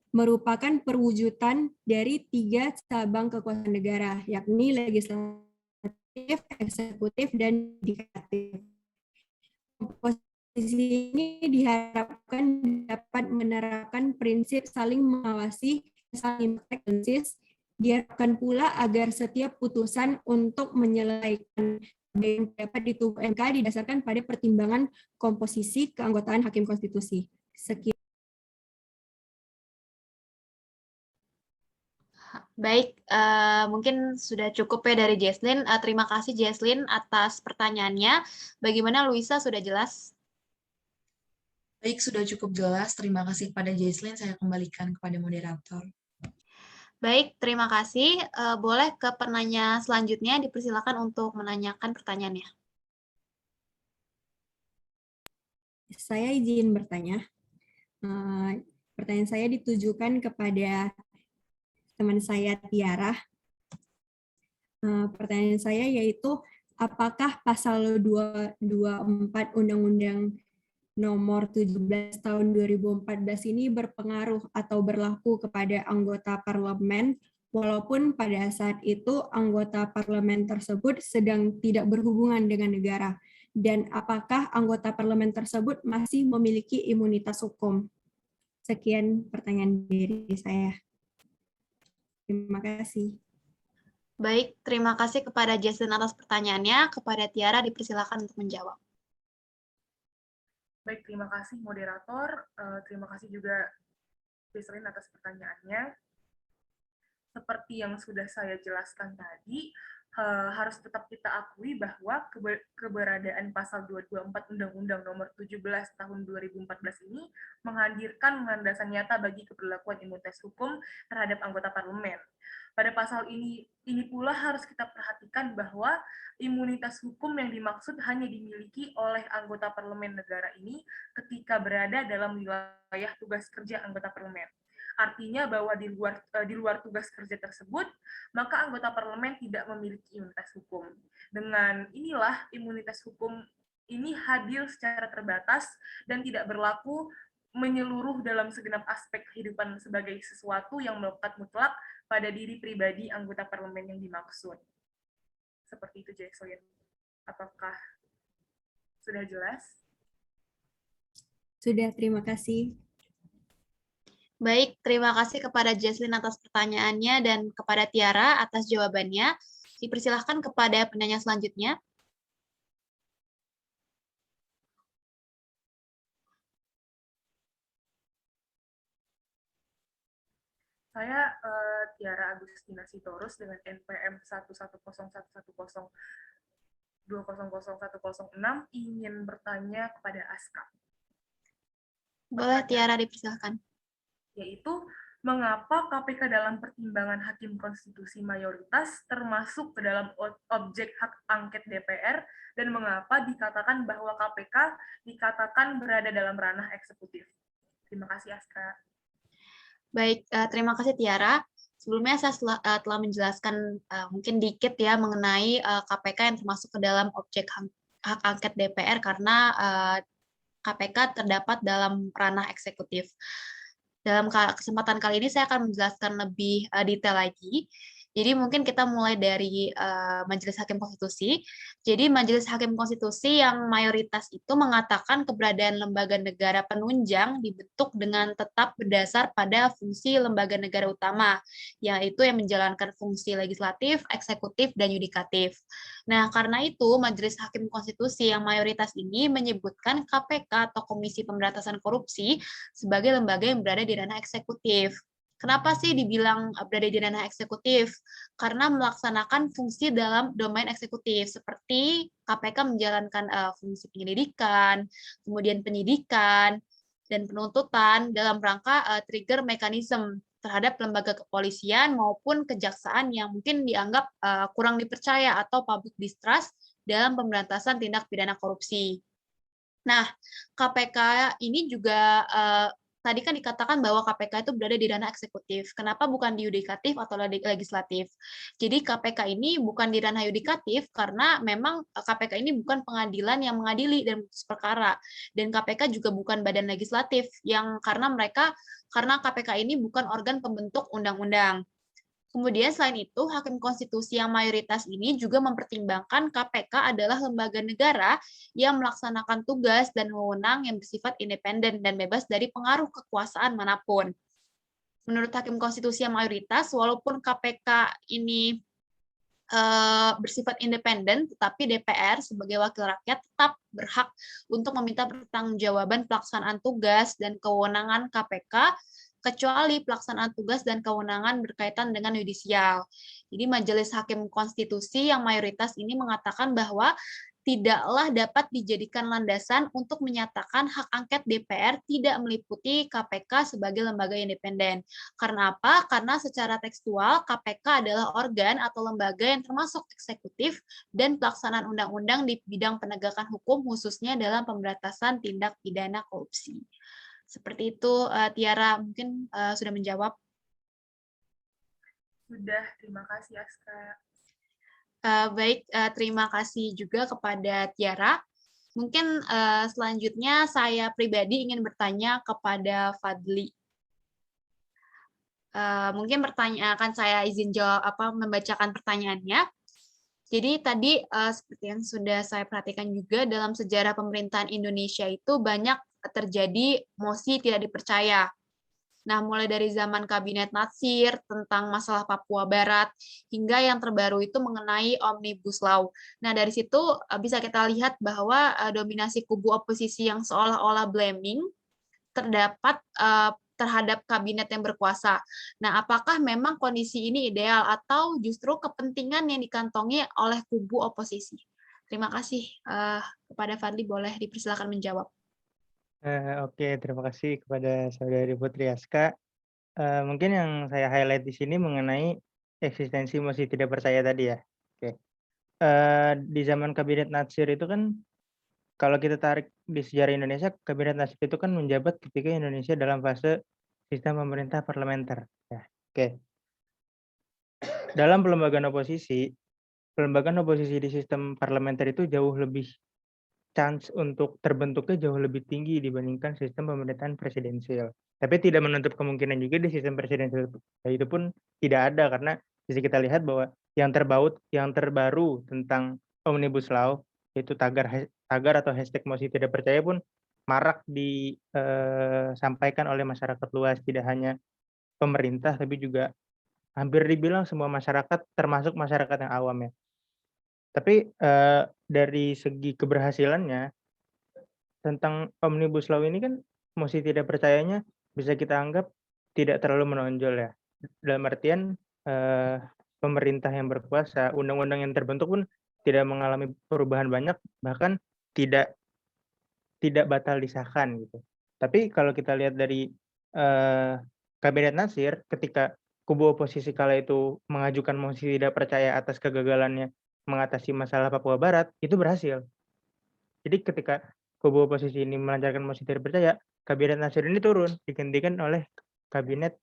merupakan perwujudan dari 3 cabang kekuasaan negara, yakni legislatif, eksekutif, dan yudikatif. Komposisi ini diharapkan dapat menerapkan prinsip saling mengawasi, saling konsis. Diharapkan pula agar setiap putusan untuk menyelesaikan yang dapat di tubuh MK didasarkan pada pertimbangan komposisi keanggotaan Hakim Konstitusi. Sekian. Baik, mungkin sudah cukup ya dari Jesslyn. Terima kasih Jesslyn atas pertanyaannya. Bagaimana Luisa, sudah jelas? Baik, sudah cukup jelas. Terima kasih kepada Jaislyn. Saya kembalikan kepada moderator. Baik, terima kasih. Boleh ke penanya selanjutnya, dipersilakan untuk menanyakan pertanyaannya. Saya izin bertanya. Pertanyaan saya ditujukan kepada teman saya Tiara. Pertanyaan saya yaitu, apakah pasal 224 Undang-Undang Nomor 17 Tahun 2014 ini berpengaruh atau berlaku kepada anggota parlemen, walaupun pada saat itu anggota parlemen tersebut sedang tidak berhubungan dengan negara, dan apakah anggota parlemen tersebut masih memiliki imunitas hukum? Sekian pertanyaan dari saya. Terima kasih. Baik, terima kasih kepada Jason atas pertanyaannya. Kepada Tiara, dipersilakan untuk menjawab. Baik, terima kasih moderator. Terima kasih juga Jesslyn atas pertanyaannya. Seperti yang sudah saya jelaskan tadi, harus tetap kita akui bahwa keberadaan pasal 224 Undang-Undang Nomor 17 Tahun 2014 ini menghadirkan landasan nyata bagi keberlakuan imunitas hukum terhadap anggota parlemen. Pada pasal ini pula harus kita perhatikan bahwa imunitas hukum yang dimaksud hanya dimiliki oleh anggota parlemen negara ini ketika berada dalam wilayah tugas kerja anggota parlemen. Artinya bahwa di luar tugas kerja tersebut, maka anggota parlemen tidak memiliki imunitas hukum. Dengan inilah imunitas hukum ini hadir secara terbatas dan tidak berlaku menyeluruh dalam segenap aspek kehidupan sebagai sesuatu yang melekat mutlak pada diri pribadi anggota parlemen yang dimaksud. Seperti itu, Jesslyn. Apakah sudah jelas? Sudah, terima kasih. Baik, terima kasih kepada Jesslyn atas pertanyaannya dan kepada Tiara atas jawabannya. Dipersilahkan kepada penanya selanjutnya. Saya Tiara Agustina Sitorus dengan NPM 11011200106 ingin bertanya kepada Aska. Boleh Tiara, dipersilahkan. Yaitu, mengapa KPK dalam pertimbangan Hakim Konstitusi mayoritas termasuk ke dalam objek hak angket DPR, dan mengapa dikatakan bahwa KPK dikatakan berada dalam ranah eksekutif? Terima kasih, Aska. Baik, terima kasih Tiara. Sebelumnya saya telah menjelaskan mungkin dikit ya mengenai KPK yang termasuk ke dalam objek hak angket DPR karena KPK terdapat dalam ranah eksekutif. Dalam kesempatan kali ini saya akan menjelaskan lebih detail lagi. Jadi mungkin kita mulai dari Majelis Hakim Konstitusi. Jadi Majelis Hakim Konstitusi yang mayoritas itu mengatakan keberadaan lembaga negara penunjang dibentuk dengan tetap berdasar pada fungsi lembaga negara utama, yaitu yang menjalankan fungsi legislatif, eksekutif, dan yudikatif. Nah, karena itu Majelis Hakim Konstitusi yang mayoritas ini menyebutkan KPK atau Komisi Pemberantasan Korupsi sebagai lembaga yang berada di ranah eksekutif. Kenapa sih dibilang berada di ranah eksekutif? Karena melaksanakan fungsi dalam domain eksekutif, seperti KPK menjalankan fungsi penyelidikan, kemudian penyidikan, dan penuntutan dalam rangka trigger mekanisme terhadap lembaga kepolisian maupun kejaksaan yang mungkin dianggap kurang dipercaya atau public distrust dalam pemberantasan tindak pidana korupsi. Nah, KPK ini juga tadi kan dikatakan bahwa KPK itu berada di ranah eksekutif. Kenapa bukan di yudikatif atau legislatif? Jadi KPK ini bukan di ranah yudikatif karena memang KPK ini bukan pengadilan yang mengadili dan memutus perkara. Dan KPK juga bukan badan legislatif yang karena KPK ini bukan organ pembentuk undang-undang. Kemudian selain itu, Hakim Konstitusi yang mayoritas ini juga mempertimbangkan KPK adalah lembaga negara yang melaksanakan tugas dan wewenang yang bersifat independen dan bebas dari pengaruh kekuasaan manapun. Menurut Hakim Konstitusi yang mayoritas, walaupun KPK ini bersifat independen, tetapi DPR sebagai wakil rakyat tetap berhak untuk meminta pertanggungjawaban pelaksanaan tugas dan kewenangan KPK kecuali pelaksanaan tugas dan kewenangan berkaitan dengan yudisial. Jadi Majelis Hakim Konstitusi yang mayoritas ini mengatakan bahwa tidaklah dapat dijadikan landasan untuk menyatakan hak angket DPR tidak meliputi KPK sebagai lembaga independen. Karena apa? Karena secara tekstual KPK adalah organ atau lembaga yang termasuk eksekutif dan pelaksanaan undang-undang di bidang penegakan hukum khususnya dalam pemberantasan tindak pidana korupsi. Seperti itu, Tiara mungkin sudah menjawab. Sudah, terima kasih Aska. Baik, terima kasih juga kepada Tiara. Mungkin selanjutnya saya pribadi ingin bertanya kepada Fadli. Mungkin akan saya izin jawab membacakan pertanyaannya. Jadi tadi seperti yang sudah saya perhatikan juga dalam sejarah pemerintahan Indonesia itu banyak terjadi mosi tidak dipercaya. Nah, mulai dari zaman Kabinet Natsir tentang masalah Papua Barat, hingga yang terbaru itu mengenai Omnibus Law. Nah, dari situ bisa kita lihat bahwa dominasi kubu oposisi yang seolah-olah blaming terdapat terhadap kabinet yang berkuasa. Nah, apakah memang kondisi ini ideal atau justru kepentingan yang dikantongi oleh kubu oposisi? Terima kasih. Kepada Fadli, boleh dipersilakan menjawab. Oke, terima kasih kepada Saudari Putri Aska. Mungkin yang saya highlight di sini mengenai eksistensi mosi tidak percaya tadi ya. Oke. Di zaman Kabinet Natsir itu kan, kalau kita tarik di sejarah Indonesia, Kabinet Natsir itu kan menjabat ketika Indonesia dalam fase sistem pemerintah parlementer. Ya, oke. Dalam pelembagaan oposisi di sistem parlementer itu jauh lebih chance untuk terbentuknya jauh lebih tinggi dibandingkan sistem pemerintahan presidensial. Tapi tidak menutup kemungkinan juga di sistem presidensial itu pun tidak ada, karena bisa kita lihat bahwa yang terbaru tentang Omnibus Law, yaitu tagar atau hashtag mosi tidak percaya pun marak disampaikan oleh masyarakat luas, tidak hanya pemerintah tapi juga hampir dibilang semua masyarakat, termasuk masyarakat yang awam ya. Tapi dari segi keberhasilannya tentang Omnibus Law ini kan, mosi tidak percayanya bisa kita anggap tidak terlalu menonjol ya. Dalam artian pemerintah yang berkuasa, undang-undang yang terbentuk pun tidak mengalami perubahan banyak, bahkan tidak batal disahkan gitu. Tapi kalau kita lihat dari Kabinet Natsir, ketika kubu oposisi kala itu mengajukan mosi tidak percaya atas kegagalannya mengatasi masalah Papua Barat, itu berhasil. Jadi ketika kubu oposisi ini melancarkan mosi tidak percaya, Kabinet Natsir ini turun, digantikan oleh Kabinet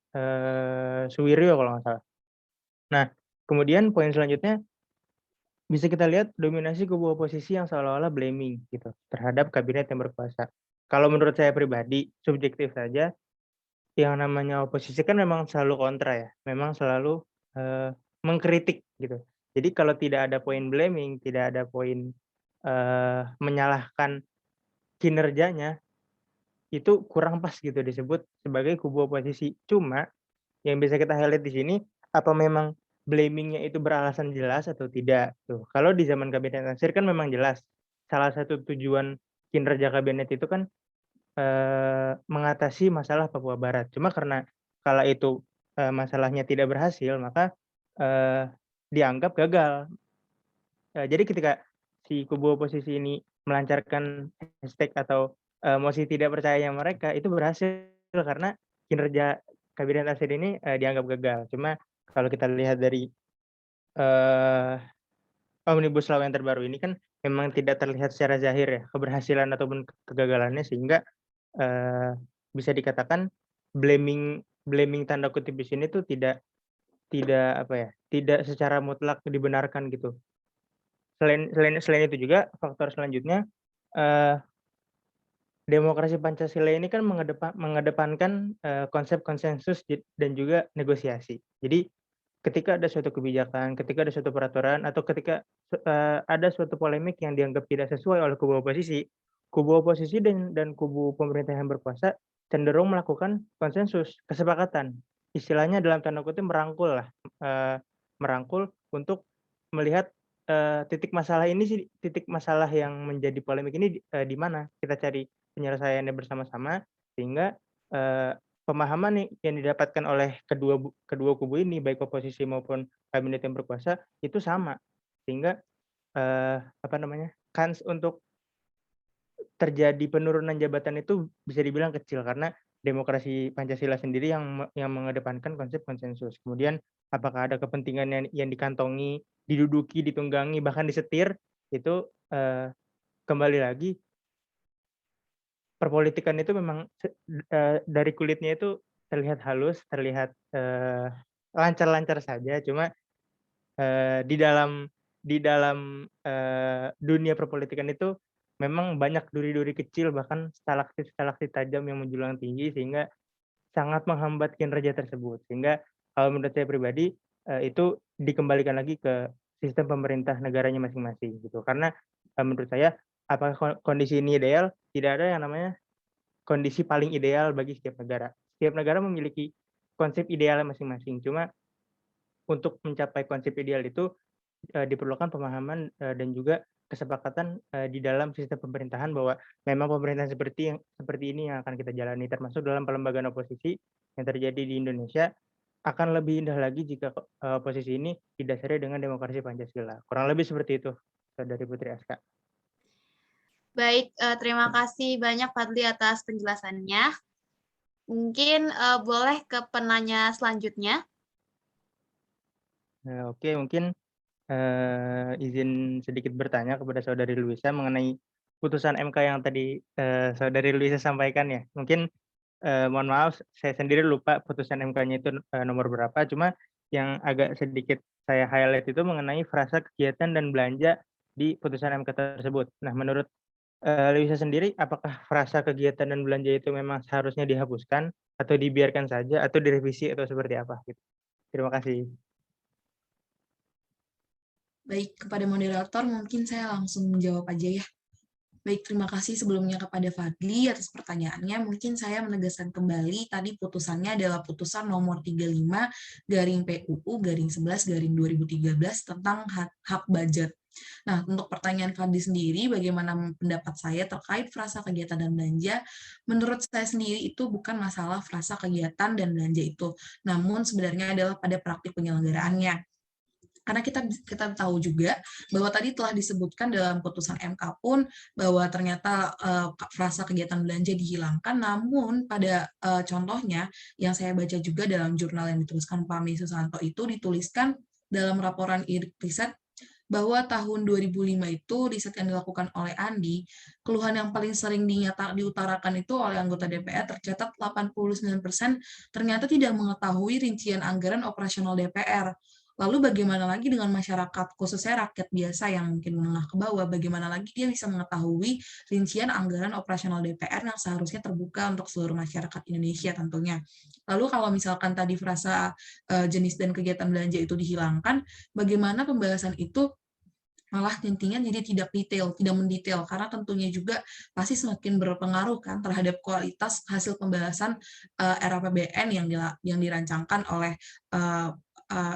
Suwiryo kalau nggak salah. Nah, kemudian poin selanjutnya bisa kita lihat dominasi kubu oposisi yang seolah-olah blaming gitu terhadap kabinet yang berkuasa. Kalau menurut saya pribadi, subjektif saja, yang namanya oposisi kan memang selalu kontra ya, memang selalu mengkritik gitu. Jadi kalau tidak ada poin blaming, tidak ada poin menyalahkan kinerjanya, itu kurang pas gitu disebut sebagai kubu oposisi. Cuma yang bisa kita highlight di sini, apa memang blaming-nya itu beralasan jelas atau tidak tuh. Kalau di zaman Kabinet Natsir kan memang jelas, salah satu tujuan kinerja kabinet itu kan mengatasi masalah Papua Barat. Cuma karena kala itu masalahnya tidak berhasil, maka dianggap gagal. Jadi ketika si kubu oposisi ini melancarkan hashtag atau mosi tidak percaya mereka, itu berhasil karena kinerja Kabinet Natsir ini dianggap gagal. Cuma kalau kita lihat dari Omnibus Law yang terbaru ini kan memang tidak terlihat secara zahir ya keberhasilan ataupun kegagalannya, sehingga bisa dikatakan blaming tanda kutip di sini tuh tidak secara mutlak dibenarkan gitu. Selain itu juga faktor selanjutnya, demokrasi Pancasila ini kan mengedepankan konsep konsensus dan juga negosiasi. Jadi ketika ada suatu kebijakan, ketika ada suatu peraturan, atau ketika ada suatu polemik yang dianggap tidak sesuai oleh kubu oposisi dan kubu pemerintah yang berkuasa cenderung melakukan konsensus, kesepakatan. Istilahnya dalam tanda kutip merangkul lah, merangkul untuk melihat titik masalah yang menjadi polemik ini di mana, kita cari penyelesaiannya bersama-sama, sehingga pemahaman nih yang didapatkan oleh kedua kubu ini, baik oposisi maupun kabinet yang berkuasa, itu sama. Sehingga, kans untuk terjadi penurunan jabatan itu bisa dibilang kecil, karena demokrasi Pancasila sendiri yang mengedepankan konsep konsensus. Kemudian apakah ada kepentingan yang dikantongi, diduduki, ditunggangi, bahkan disetir, itu, kembali lagi perpolitikan itu memang dari kulitnya itu terlihat halus, terlihat, lancar-lancar saja, cuma, di dalam dunia perpolitikan itu memang banyak duri-duri kecil, bahkan stalaktit-stalaktit tajam yang menjulang tinggi, sehingga sangat menghambat kinerja tersebut. Sehingga kalau menurut saya pribadi, itu dikembalikan lagi ke sistem pemerintah negaranya masing-masing gitu. Karena, menurut saya apakah kondisi ini ideal? Tidak ada yang namanya kondisi paling ideal bagi setiap negara. Setiap negara memiliki konsep idealnya masing-masing, cuma untuk mencapai konsep ideal itu, diperlukan pemahaman, dan juga kesepakatan, di dalam sistem pemerintahan bahwa memang pemerintahan seperti ini yang akan kita jalani, termasuk dalam pelembagaan oposisi yang terjadi di Indonesia, akan lebih indah lagi jika, oposisi ini didasari dengan demokrasi Pancasila. Kurang lebih seperti itu, Saudari Putri Aska. Baik, terima kasih banyak Fadli atas penjelasannya. Mungkin boleh ke penanya selanjutnya. Oke, mungkin, izin sedikit bertanya kepada Saudari Luisa mengenai putusan MK yang tadi, Saudari Luisa sampaikan ya. Mungkin, mohon maaf saya sendiri lupa putusan MK-nya itu, nomor berapa, cuma yang agak sedikit saya highlight itu mengenai frasa kegiatan dan belanja di putusan MK tersebut. Nah, menurut, Luisa sendiri, apakah frasa kegiatan dan belanja itu memang seharusnya dihapuskan atau dibiarkan saja atau direvisi atau seperti apa gitu? Terima kasih. Baik, kepada moderator mungkin saya langsung menjawab aja ya. Baik, terima kasih sebelumnya kepada Fadli atas pertanyaannya. Mungkin saya menegaskan kembali tadi putusannya adalah putusan nomor 35 garing PUU garing 11 garing 2013 tentang hak budget. Nah, untuk pertanyaan Fadli sendiri, bagaimana pendapat saya terkait frasa kegiatan dan belanja? Menurut saya sendiri itu bukan masalah frasa kegiatan dan belanja itu, namun sebenarnya adalah pada praktik penyelenggaraannya. Karena kita tahu juga bahwa tadi telah disebutkan dalam putusan MK pun bahwa ternyata frasa kegiatan belanja dihilangkan, namun pada contohnya yang saya baca juga dalam jurnal yang dituliskan Pak Mi Susanto itu dituliskan dalam laporan riset bahwa tahun 2005 itu riset yang dilakukan oleh Andi, keluhan yang paling sering diutarakan itu oleh anggota DPR tercatat 89% ternyata tidak mengetahui rincian anggaran operasional DPR. Lalu bagaimana lagi dengan masyarakat, khususnya rakyat biasa yang mungkin menengah ke bawah, bagaimana lagi dia bisa mengetahui rincian anggaran operasional DPR yang seharusnya terbuka untuk seluruh masyarakat Indonesia tentunya. Lalu kalau misalkan tadi frasa jenis dan kegiatan belanja itu dihilangkan, bagaimana pembahasan itu malah intinya jadi tidak mendetail, karena tentunya juga pasti semakin berpengaruh kan terhadap kualitas hasil pembahasan RAPBN yang dirancangkan oleh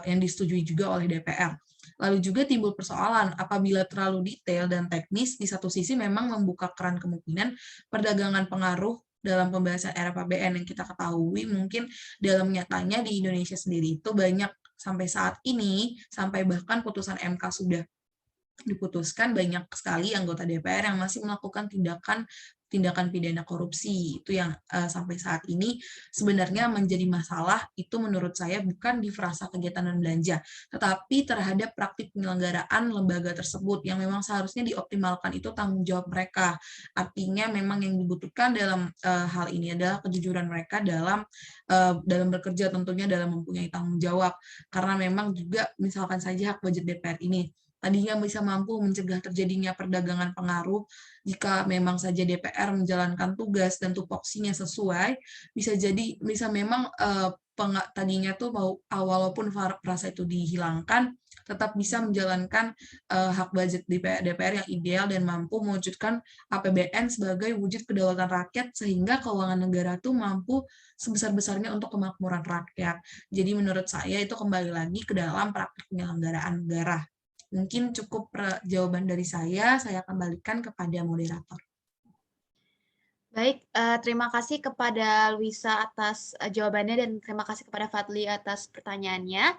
yang disetujui juga oleh DPR. Lalu juga timbul persoalan apabila terlalu detail dan teknis, di satu sisi memang membuka keran kemungkinan perdagangan pengaruh dalam pembahasan RAPBN yang kita ketahui mungkin dalam nyatanya di Indonesia sendiri itu banyak sampai saat ini, sampai bahkan putusan MK sudah diputuskan, banyak sekali anggota DPR yang masih melakukan tindakan pidana korupsi. Itu yang sampai saat ini sebenarnya menjadi masalah, itu menurut saya bukan di frasa kegiatan dan belanja, tetapi terhadap praktik penyelenggaraan lembaga tersebut yang memang seharusnya dioptimalkan itu tanggung jawab mereka. Artinya memang yang dibutuhkan dalam hal ini adalah kejujuran mereka dalam bekerja, tentunya dalam mempunyai tanggung jawab. Karena memang juga misalkan saja hak budget DPR ini tadinya bisa mampu mencegah terjadinya perdagangan pengaruh jika memang saja DPR menjalankan tugas dan tupoksinya sesuai, bisa memang tadinya tuh walaupun frasa itu dihilangkan, tetap bisa menjalankan hak budget DPR yang ideal dan mampu mewujudkan APBN sebagai wujud kedaulatan rakyat sehingga keuangan negara tuh mampu sebesar-besarnya untuk kemakmuran rakyat. Jadi menurut saya itu kembali lagi ke dalam praktik penyelenggaraan negara. Mungkin cukup jawaban dari saya kembalikan kepada moderator. Baik, terima kasih kepada Luisa atas jawabannya dan terima kasih kepada Fadli atas pertanyaannya.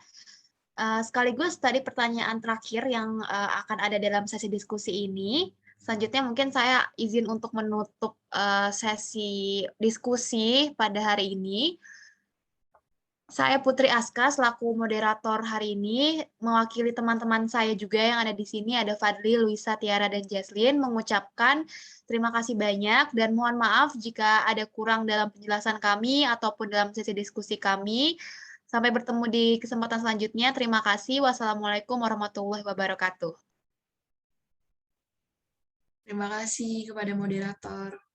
Sekaligus tadi pertanyaan terakhir yang akan ada dalam sesi diskusi ini. Selanjutnya mungkin saya izin untuk menutup sesi diskusi pada hari ini. Saya Putri Aska selaku moderator hari ini mewakili teman-teman saya juga yang ada di sini, ada Fadli, Luisa, Tiara, dan Jaslyn, mengucapkan terima kasih banyak dan mohon maaf jika ada kurang dalam penjelasan kami ataupun dalam sesi diskusi kami. Sampai bertemu di kesempatan selanjutnya. Terima kasih. Wassalamualaikum warahmatullahi wabarakatuh. Terima kasih kepada moderator.